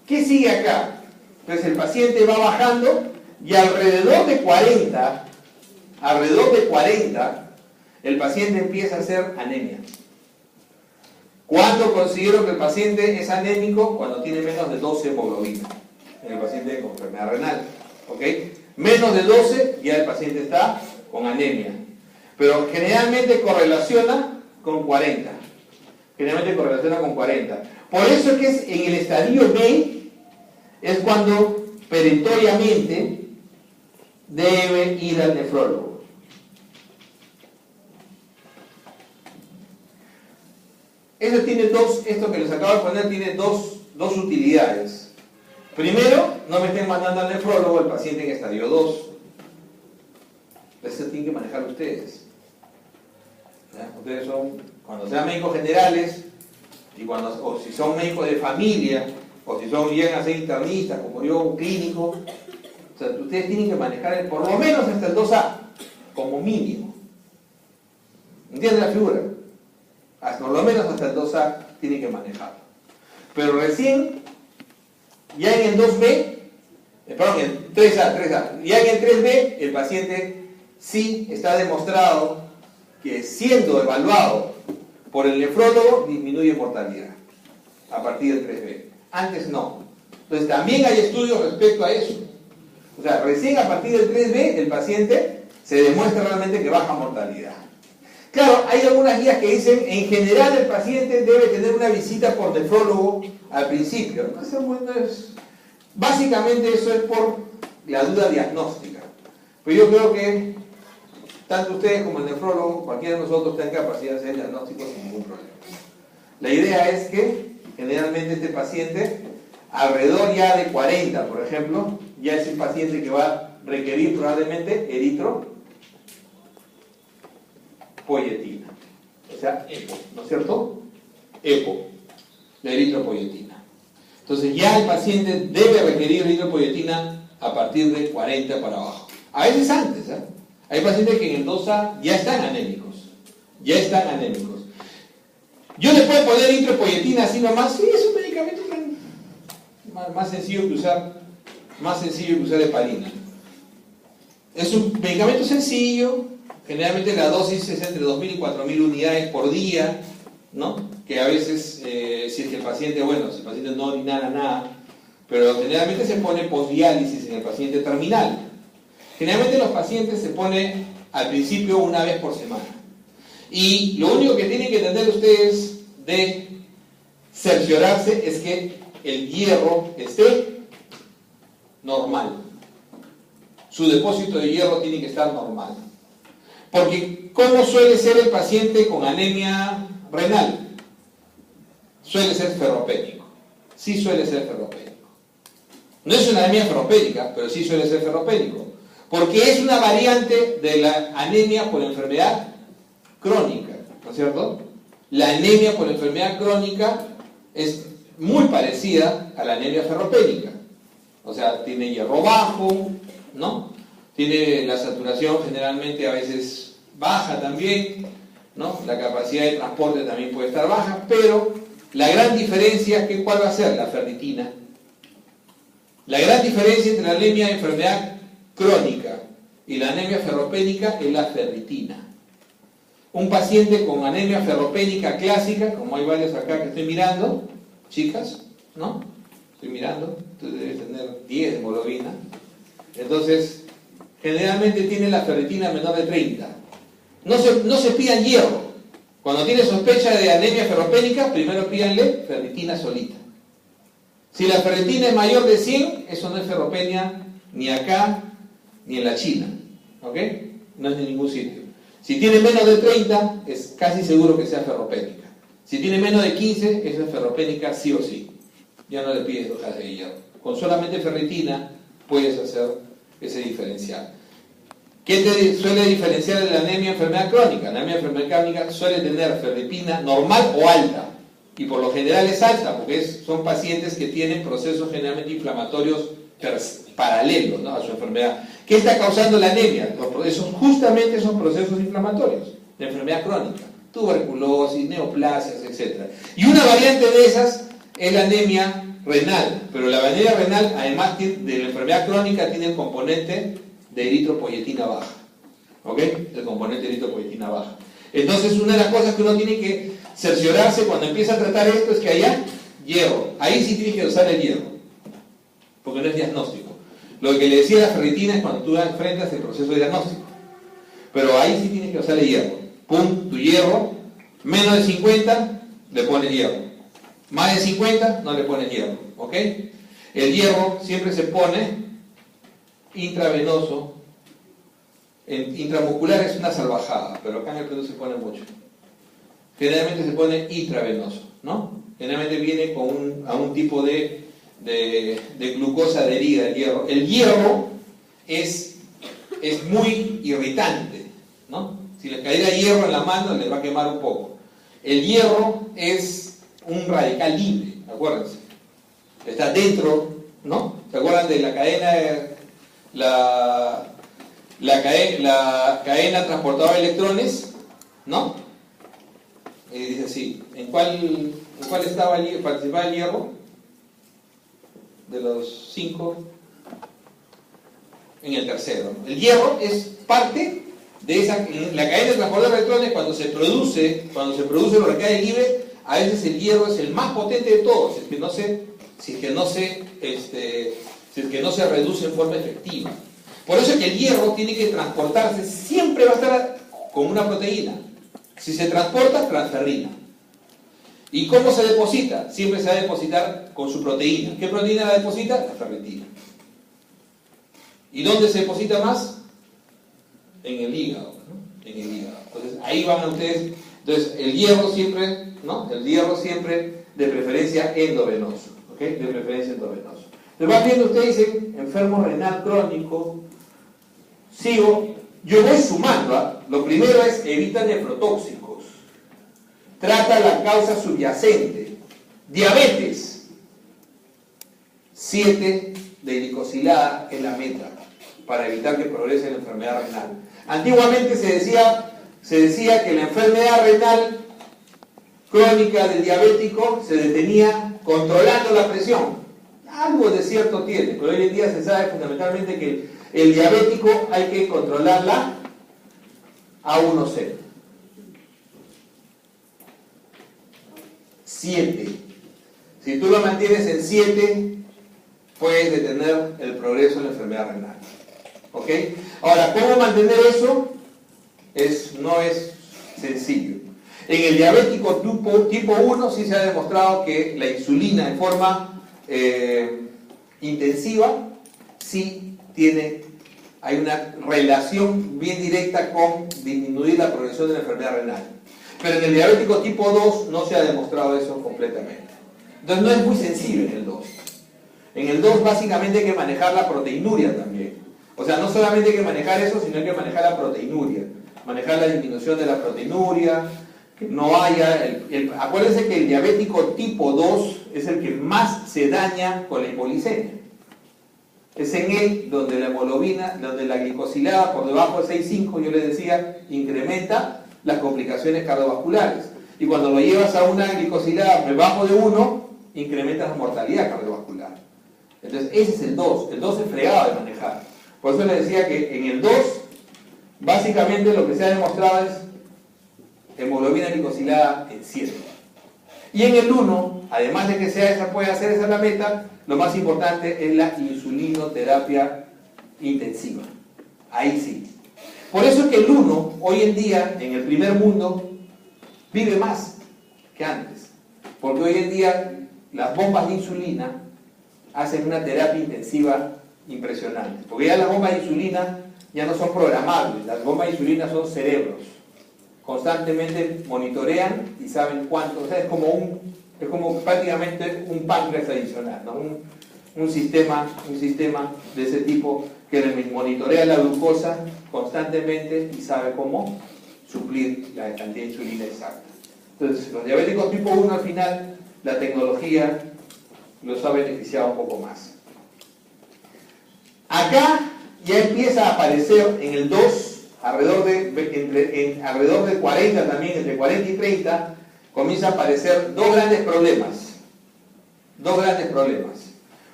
¿Qué sigue acá? Entonces, el paciente va bajando y alrededor de 40, el paciente empieza a hacer anemia. ¿Cuándo considero que el paciente es anémico? Cuando tiene menos de 12 hemoglobina. En el paciente con enfermedad renal. ¿Ok? Menos de 12, ya el paciente está con anemia. Pero generalmente correlaciona con 40. Por eso es que en el estadio B es cuando perentoriamente debe ir al nefrólogo. Esto que les acabo de poner tiene dos utilidades. Primero, no me estén mandando al nefrólogo el paciente en estadio 2. Eso tienen que manejar ustedes. ¿Ya? Ustedes cuando sean médicos generales, o si son médicos de familia, o si llegan a ser internistas, como yo, un clínico, o sea, ustedes tienen que manejar por lo menos hasta el 2A, como mínimo. ¿Entienden la figura? Por lo menos hasta el 2A tienen que manejarlo. Pero recién, ya en el 2B, perdón, en 3A, ya en el 3B, el paciente sí está demostrado que siendo evaluado por el nefrólogo disminuye mortalidad a partir del 3B. Antes no. Entonces también hay estudios respecto a eso. O sea, recién a partir del 3B el paciente se demuestra realmente que baja mortalidad. Claro, hay algunas guías que dicen, en general el paciente debe tener una visita por nefrólogo al principio. Básicamente eso es por la duda diagnóstica. Pero yo creo que tanto ustedes como el nefrólogo, cualquiera de nosotros tenga capacidad de hacer diagnósticos sin ningún problema. La idea es que generalmente este paciente, alrededor ya de 40, por ejemplo, ya es un paciente que va a requerir probablemente eritropoyetina. O sea, EPO, ¿no es cierto? EPO, la eritropoyetina. Entonces ya el paciente debe requerir eritropoyetina a partir de 40 para abajo. A veces antes, ¿eh? Hay pacientes que en el 2A ya están anémicos. ¿Yo le puedo poner eritropoyetina así nomás? Sí, es un medicamento más sencillo que usar heparina. Es un medicamento sencillo, generalmente la dosis es entre 2.000 y 4.000 unidades por día, ¿no? Que a veces, si es que el paciente, si el paciente no orinara nada, pero generalmente se pone postdiálisis en el paciente terminal. Generalmente los pacientes se ponen al principio una vez por semana. Y lo único que tienen que entender ustedes de cerciorarse es que el hierro esté normal. Su depósito de hierro tiene que estar normal. Porque, ¿cómo suele ser el paciente con anemia renal? Suele ser ferropénico. Sí suele ser ferropénico. No es una anemia ferropénica, pero sí suele ser ferropénico. Porque es una variante de la anemia por enfermedad crónica, ¿no es cierto? La anemia por enfermedad crónica es muy parecida a la anemia ferropénica. O sea, tiene hierro bajo, ¿no? Tiene la saturación generalmente a veces baja también, ¿no? La capacidad de transporte también puede estar baja, pero la gran diferencia, ¿cuál va a ser? La ferritina. La gran diferencia entre la anemia de enfermedad crónica y la anemia ferropénica es la ferritina. Un paciente con anemia ferropénica clásica, como hay varios acá que estoy mirando, chicas, ¿no? Estoy mirando, tú debes tener 10 de hemoglobina. Entonces, generalmente tiene la ferritina menor de 30. No se pidan hierro. Cuando tiene sospecha de anemia ferropénica, primero pídanle ferritina solita. Si la ferritina es mayor de 100, eso no es ferropenia ni acá ni en la China. ¿Ok? No es en ningún sitio. Si tiene menos de 30, es casi seguro que sea ferropénica. Si tiene menos de 15, eso es ferropénica sí o sí. Ya no le pides hojas de hierro. Con solamente ferritina puedes hacer ese diferencial. ¿Qué te suele diferenciar de la anemia enfermedad crónica? La anemia enfermedad crónica suele tener ferritina normal o alta. Y por lo general es alta, porque son pacientes que tienen procesos generalmente inflamatorios paralelos, ¿no?, a su enfermedad. ¿Qué está causando la anemia? Justamente son procesos inflamatorios de enfermedad crónica. Tuberculosis, neoplasias, etc. Y una variante de esas es la anemia renal. Pero la anemia renal, además de la enfermedad crónica, tiene el componente de eritropoyetina baja. ¿Ok? El componente de eritropoyetina baja. Entonces, una de las cosas que uno tiene que cerciorarse cuando empieza a tratar esto es que haya hierro. Ahí sí tienes que usar el hierro, porque no es diagnóstico. Lo que le decía la ferritina es cuando tú enfrentas el proceso de diagnóstico. Pero ahí sí tienes que usar el hierro. Pum, tu hierro, menos de 50, le pones hierro. Más de 50, no le pones hierro. ¿Ok? El hierro siempre se pone intravenoso. Intramuscular es una salvajada, pero acá en el Perú se pone mucho. Generalmente se pone intravenoso, ¿no? Generalmente viene con un tipo de glucosa adherida al hierro. El hierro es muy irritante, ¿no? Si le cayera hierro en la mano, le va a quemar un poco. El hierro es un radical libre, acuérdense. Está dentro, ¿no? ¿Se acuerdan de la cadena la cadena transportadora de electrones? ¿No? Dice así, ¿en cuál participaba el hierro? De los 5, en el tercero. El hierro es parte de la cadena transportadora de electrones. Cuando se produce el radical libre, a veces el hierro es el más potente de todos, si es que no se reduce en forma efectiva. Por eso es que el hierro tiene que transportarse, siempre va a estar con una proteína. Si se transporta, transferrina. ¿Y cómo se deposita? Siempre se va a depositar con su proteína. ¿Qué proteína la deposita? La ferritina. ¿Y dónde se deposita más? en el hígado, ¿no? En el hígado. Entonces, ahí van ustedes. Entonces, el hierro siempre, ¿no? El hierro siempre de preferencia endovenoso, ¿ok? De preferencia endovenoso. Entonces, van viendo ustedes, dicen, enfermo renal crónico. Sigo, yo voy sumando, ¿ah? Lo primero es evita nefrotóxicos. Trata la causa subyacente. Diabetes. 7 de glicosilada es la meta para evitar que progrese la enfermedad renal. Antiguamente se decía que la enfermedad renal crónica del diabético se detenía controlando la presión. Algo de cierto tiene, pero hoy en día se sabe fundamentalmente que el diabético hay que controlarla a 1,0. 7. Si tú lo mantienes en 7, puedes detener el progreso de la enfermedad renal. ¿Ok? Ahora, ¿cómo mantener eso? No es sencillo. En el diabético tipo 1 sí se ha demostrado que la insulina en forma intensiva sí hay una relación bien directa con disminuir la progresión de la enfermedad renal. Pero en el diabético tipo 2 no se ha demostrado eso completamente. Entonces no es muy sensible en el 2. En el 2 básicamente hay que manejar la proteinuria también. O sea, no solamente hay que manejar eso, sino hay que manejar la proteinuria. Manejar la disminución de la proteinuria, que no haya... acuérdense que el diabético tipo 2 es el que más se daña con la hipoglicemia. Es en él donde la hemoglobina, donde la glicosilada por debajo de 6,5, yo les decía, incrementa las complicaciones cardiovasculares. Y cuando lo llevas a una glicosilada por debajo de 1, incrementas la mortalidad cardiovascular. Entonces ese es el 2. El 2 es fregado de manejar. Por eso les decía que en el 2, básicamente lo que se ha demostrado es hemoglobina glicosilada en 7. Y en el 1, además de que puede hacer esa la meta, lo más importante es la insulinoterapia intensiva. Ahí sí. Por eso es que el 1, hoy en día, en el primer mundo, vive más que antes. Porque hoy en día las bombas de insulina hacen una terapia intensiva impresionante. Porque ya las bombas de insulina ya no son programables. Las bombas de insulina son cerebros. Constantemente monitorean y saben cuánto. O sea, es como prácticamente un páncreas adicional, ¿no? Un sistema de ese tipo que monitorea la glucosa constantemente y sabe cómo suplir la cantidad de insulina exacta. Entonces, los diabéticos tipo 1 al final, la tecnología los ha beneficiado un poco más. Acá ya empieza a aparecer en el 2, alrededor de 40 también, entre 40 y 30, comienza a aparecer dos grandes problemas.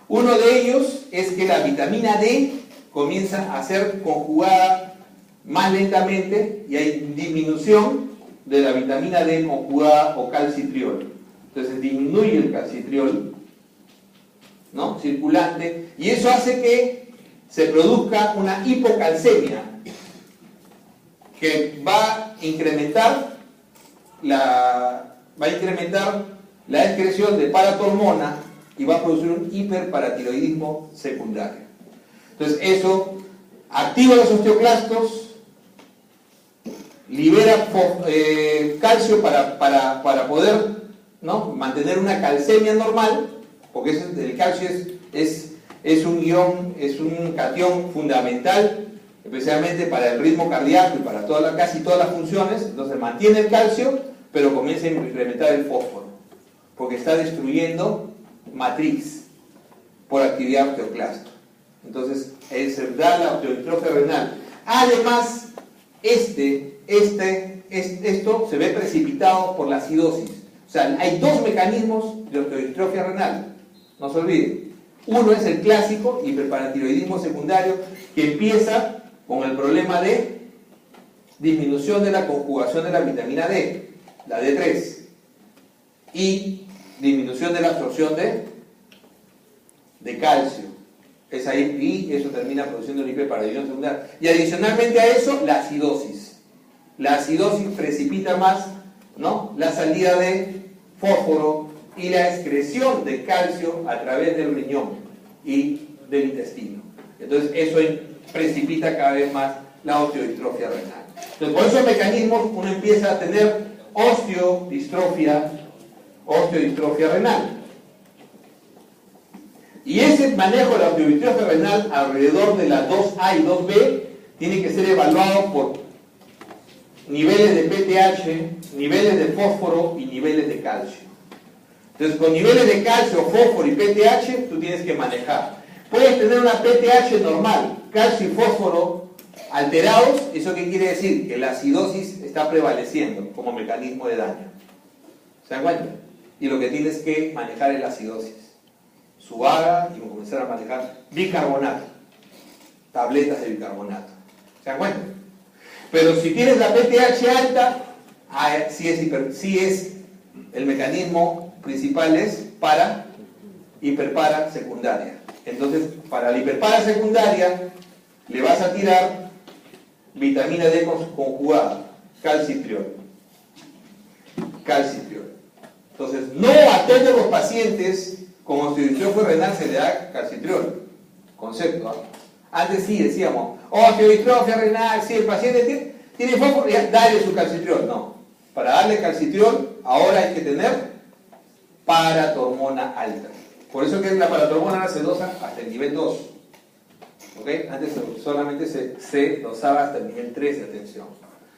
Uno de ellos es que la vitamina D comienza a ser conjugada más lentamente y hay disminución de la vitamina D conjugada o calcitriol. Entonces disminuye el calcitriol, ¿no?, circulante, y eso hace que se produzca una hipocalcemia que va a incrementar la excreción de paratormona y va a producir un hiperparatiroidismo secundario. Entonces eso activa los osteoclastos, libera calcio para poder, ¿no?, mantener una calcemia normal, porque el calcio es un ion, es un catión fundamental, especialmente para el ritmo cardíaco y para casi todas las funciones. Entonces mantiene el calcio, pero comienza a incrementar el fósforo, porque está destruyendo matriz por actividad osteoclasto. Entonces se da la osteodistrofia renal. Además, esto se ve precipitado por la acidosis. O sea, hay dos mecanismos de osteodistrofia renal, no se olviden. Uno es el clásico hiperparatiroidismo secundario, que empieza con el problema de disminución de la conjugación de la vitamina D, la D3, y disminución de la absorción de calcio. Es ahí, y eso termina produciendo el hiperparatiroidismo secundario. Y adicionalmente a eso, la acidosis. La acidosis precipita más, ¿no?, la salida de fósforo y la excreción de calcio a través del riñón y del intestino. Entonces eso precipita cada vez más la osteodistrofia renal. Entonces, por esos mecanismos uno empieza a tener osteodistrofia renal. Y ese manejo de la osteodistrofia renal alrededor de la 2A y 2B tiene que ser evaluado por niveles de PTH, niveles de fósforo y niveles de calcio. Entonces, con niveles de calcio, fósforo y PTH, tú tienes que manejar. Puedes tener una PTH normal, calcio y fósforo alterados. ¿Eso qué quiere decir? Que la acidosis está prevaleciendo como mecanismo de daño. ¿Se dan cuenta? Y lo que tienes que manejar es la acidosis. Subaga y comenzar a manejar bicarbonato. Tabletas de bicarbonato. ¿Se dan cuenta? Pero si tienes la PTH alta, sí es el mecanismo principal es para hiperpara secundaria. Entonces, para la hiperpara secundaria, le vas a tirar vitamina D conjugada, calcitriol. Entonces, no a todos los pacientes con osteodistrofia renal se le da calcitriol. Concepto, ¿eh? Antes sí decíamos, osteodistrofia renal, si el paciente tiene fósforo, dale su calcitriol. No. Para darle calcitriol, ahora hay que tener paratormona alta. Por eso que la paratormona se dosa hasta el nivel 2. ¿Ok? Antes solamente se dosaba hasta el nivel 3 de atención.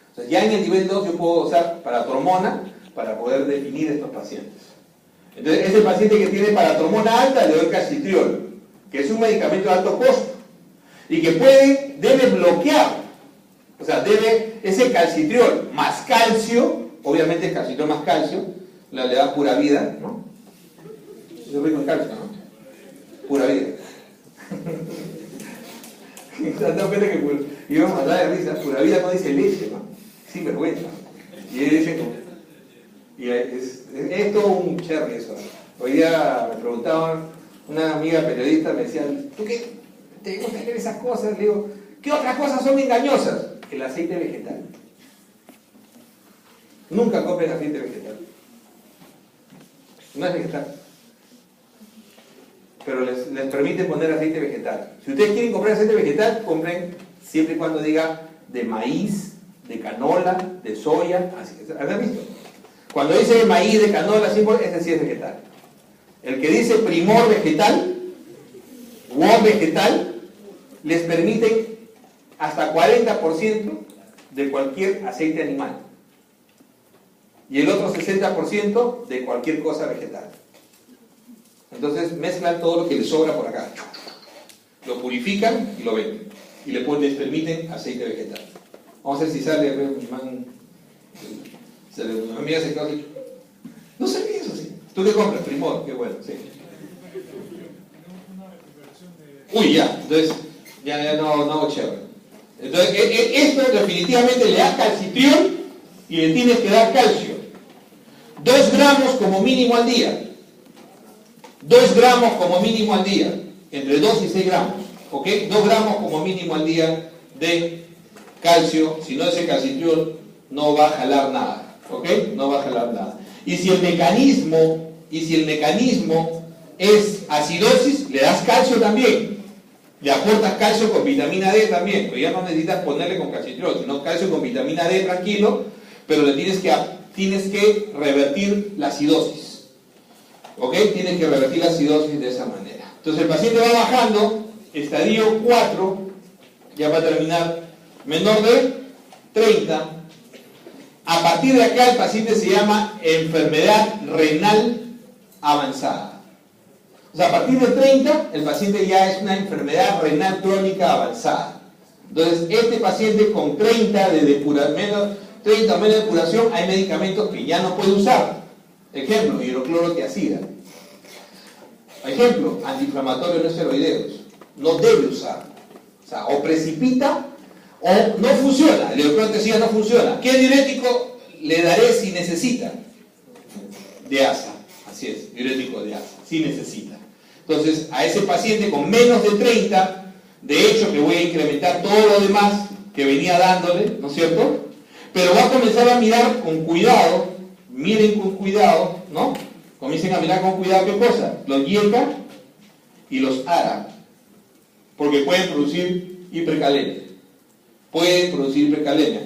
Entonces, ya en el nivel 2 yo puedo dosar paratormona para poder definir estos pacientes. Entonces, ese paciente que tiene paratormona alta, le doy calcitriol, que es un medicamento de alto costo y que debe bloquear, o sea, ese calcitriol más calcio, obviamente el calcitriol más calcio, le da pura vida, ¿no? Es rico en calcio, ¿no? Pura vida. Tanta pena que íbamos a hablar de risa, pura vida no dice leche, ¿no? Sin vergüenza. Y dice y es todo un cherry eso. Hoy día me preguntaban, una amiga periodista me decía, ¿tú qué te gusta leer esas cosas? Le digo, ¿qué otras cosas son engañosas? El aceite vegetal. Nunca compren aceite vegetal. No es vegetal. Pero les permite poner aceite vegetal. Si ustedes quieren comprar aceite vegetal, compren siempre y cuando diga de maíz, de canola, de soya. ¿Han visto? Cuando dice maíz, de canola, ese sí es vegetal. El que dice primor vegetal, WOM vegetal, les permite hasta 40% de cualquier aceite animal. Y el otro 60% de cualquier cosa vegetal. Entonces mezclan todo lo que les sobra por acá. Lo purifican y lo venden. Y les permiten aceite vegetal. Vamos a ver si sale. Mi amiga se quedó así. No sabía eso, sí. ¿Tú qué compras? Primor, qué bueno, sí. Uy, ya. Entonces, ya no, chévere. Entonces, esto definitivamente le da calcitriol y le tienes que dar calcio. 2 gramos como mínimo al día. 2 gramos como mínimo al día. Entre 2 y 6 gramos. ¿Ok? 2 gramos como mínimo al día de calcio. Si no, ese calcitriol no va a jalar nada. ¿Ok? No va a jalar nada. Y si el mecanismo es acidosis, le das calcio también. Le aportas calcio con vitamina D también. Pero ya no necesitas ponerle con calcitriol, sino calcio con vitamina D tranquilo. Pero le tienes que revertir la acidosis. ¿Ok? Tienes que revertir la acidosis de esa manera. Entonces el paciente va bajando, estadio 4, ya va a terminar, menor de 30. A partir de acá el paciente se llama enfermedad renal avanzada. O sea, a partir de 30 el paciente ya es una enfermedad renal crónica avanzada. Entonces este paciente con 30 de depuración, 30 o menos de depuración, hay medicamentos que ya no puede usar. Ejemplo, hidroclorotiazida. Ejemplo, antiinflamatorios no esteroideos. No debe usar. O sea, o precipita o no funciona. El hidroclorotiazida no funciona. ¿Qué diurético le daré si necesita? Diasa. Así es, diurético de asa. Si necesita. Entonces, a ese paciente con menos de 30, de hecho que voy a incrementar todo lo demás que venía dándole, ¿no es cierto? Pero va a comenzar a mirar con cuidado, miren con cuidado, ¿no? Comiencen a mirar con cuidado qué cosa, los YECA y los ARA, porque pueden producir hipercalemia. pueden producir hipercalemia.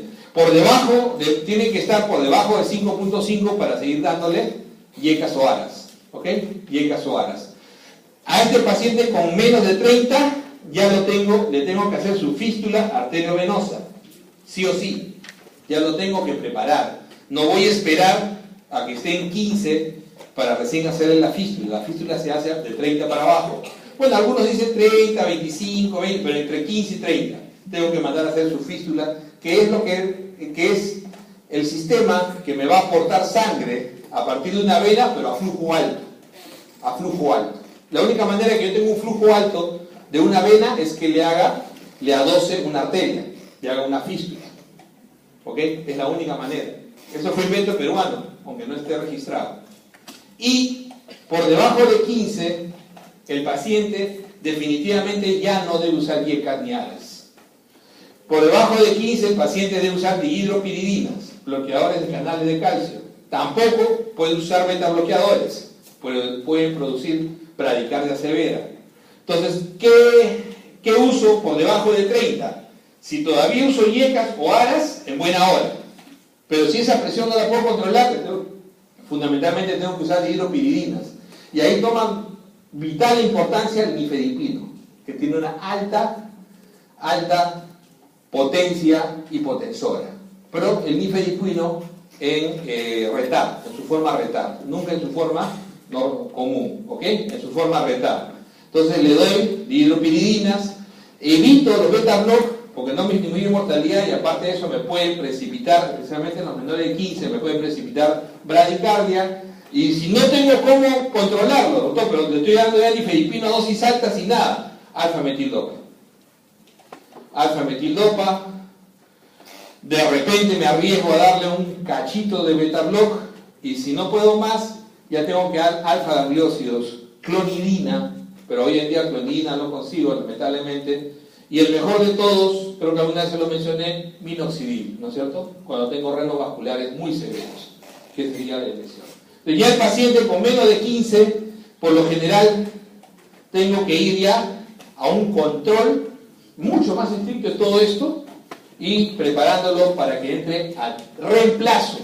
Tiene que estar por debajo de 5.5 para seguir dándole yecas o aras. ¿Ok? Yecas o aras. A este paciente con menos de 30 ya le tengo que hacer su fístula arteriovenosa. Sí o sí. Ya lo tengo que preparar. No voy a esperar a que esté en 15 para recién hacerle la fístula. La fístula se hace de 30 para abajo. Bueno, algunos dicen 30, 25, 20, pero entre 15 y 30 tengo que mandar a hacer su fístula, que es el sistema que me va a aportar sangre a partir de una vena, pero a flujo alto. A flujo alto. La única manera que yo tenga un flujo alto de una vena es que le adose una arteria, le haga una fístula. ¿Ok? Es la única manera. Eso fue invento peruano, aunque no esté registrado. Y por debajo de 15, el paciente definitivamente ya no debe usar yecas ni aras. Por debajo de 15, el paciente debe usar dihidropiridinas, bloqueadores de canales de calcio. Tampoco puede usar beta bloqueadores, pueden producir bradicardia severa. Entonces, ¿qué uso por debajo de 30? Si todavía uso yecas o aras, en buena hora. Pero si esa presión no la puedo controlar, fundamentalmente tengo que usar dihidropiridinas. Y ahí toman vital importancia el nifedipino, que tiene una alta potencia hipotensora. Pero el nifedipino en retar, en su forma retar, nunca en su forma común, ¿ok? En su forma retar. Entonces le doy dihidropiridinas, evito los beta-block porque no me disminuye mortalidad y aparte de eso me pueden precipitar, especialmente en los menores de 15, me pueden precipitar bradicardia. Y si no tengo cómo controlarlo, doctor, pero le estoy dando ya nifedipino a dosis altas y nada, alfa-metildopa. Alfa-metildopa, de repente me arriesgo a darle un cachito de beta-block y si no puedo más, ya tengo que dar alfa-gangliósidos, clonidina, pero hoy en día clonidina no consigo, lamentablemente. Y el mejor de todos, creo que alguna vez se lo mencioné, minoxidil, ¿no es cierto? Cuando tengo renos vasculares muy severos, que sería la lesión. Ya el paciente con menos de 15, por lo general, tengo que ir ya a un control mucho más estricto de todo esto y preparándolo para que entre al reemplazo.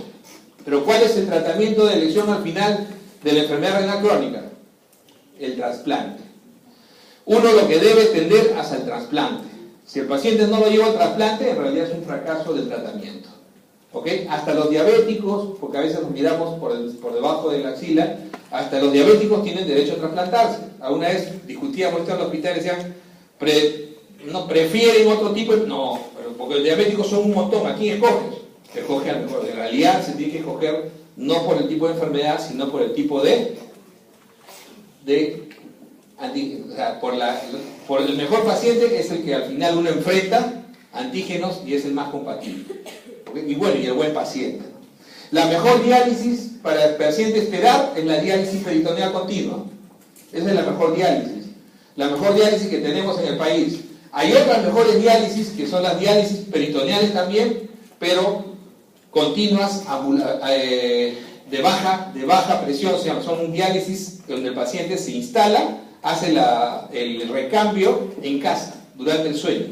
Pero ¿cuál es el tratamiento de lesión al final de la enfermedad renal crónica? El trasplante. Uno lo que debe tender hacia el trasplante. Si el paciente no lo lleva al trasplante, en realidad es un fracaso del tratamiento. ¿Ok? Hasta los diabéticos, porque a veces nos miramos por debajo de la axila, hasta los diabéticos tienen derecho a trasplantarse. Alguna vez discutíamos esto en el hospital y decían, no prefieren otro tipo, no, porque los diabéticos son un montón. ¿A quién escoges? Se escoge al mejor. En realidad se tiene que escoger no por el tipo de enfermedad, sino por el tipo de antígenos. O sea, por el mejor paciente es el que al final uno enfrenta antígenos y es el más compatible. Y bueno, y el buen paciente. La mejor diálisis para el paciente esperar es la diálisis peritoneal continua. Esa es la mejor diálisis. La mejor diálisis que tenemos en el país. Hay otras mejores diálisis que son las diálisis peritoneales también, pero continuas de baja presión. O sea, son un diálisis donde el paciente se instala, hace el recambio en casa durante el sueño.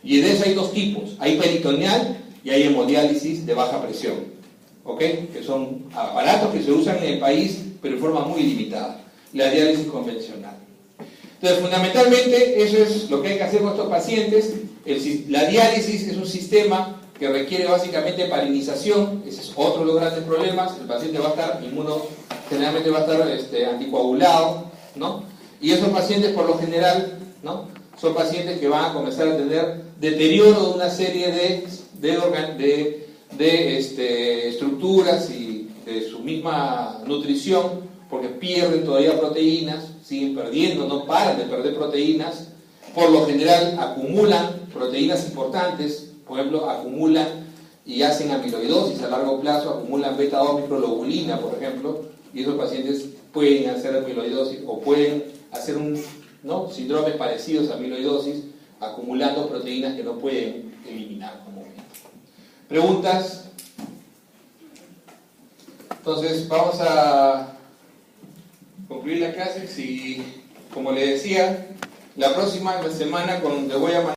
Y de eso hay dos tipos. Hay peritoneal y hay hemodiálisis de baja presión, ¿ok? Que son aparatos que se usan en el país, pero en forma muy limitada. La diálisis convencional. Entonces, fundamentalmente, eso es lo que hay que hacer con estos pacientes. La diálisis es un sistema que requiere básicamente parinización. Ese es otro de los grandes problemas. El paciente va a estar generalmente va a estar anticoagulado, ¿no? Y esos pacientes, por lo general, ¿no?, son pacientes que van a comenzar a tener deterioro de una serie de estructuras y de su misma nutrición, porque pierden todavía proteínas, siguen perdiendo, no paran de perder proteínas. Por lo general acumulan proteínas importantes, por ejemplo, acumulan y hacen amiloidosis a largo plazo, acumulan beta-2 microglobulina, por ejemplo, y esos pacientes pueden hacer amiloidosis o pueden hacer síndromes parecidos a amiloidosis, acumulando proteínas que no pueden eliminar comúnmente. ¿Preguntas? Entonces vamos a concluir la clase. Si, como le decía, la próxima semana le voy a mandar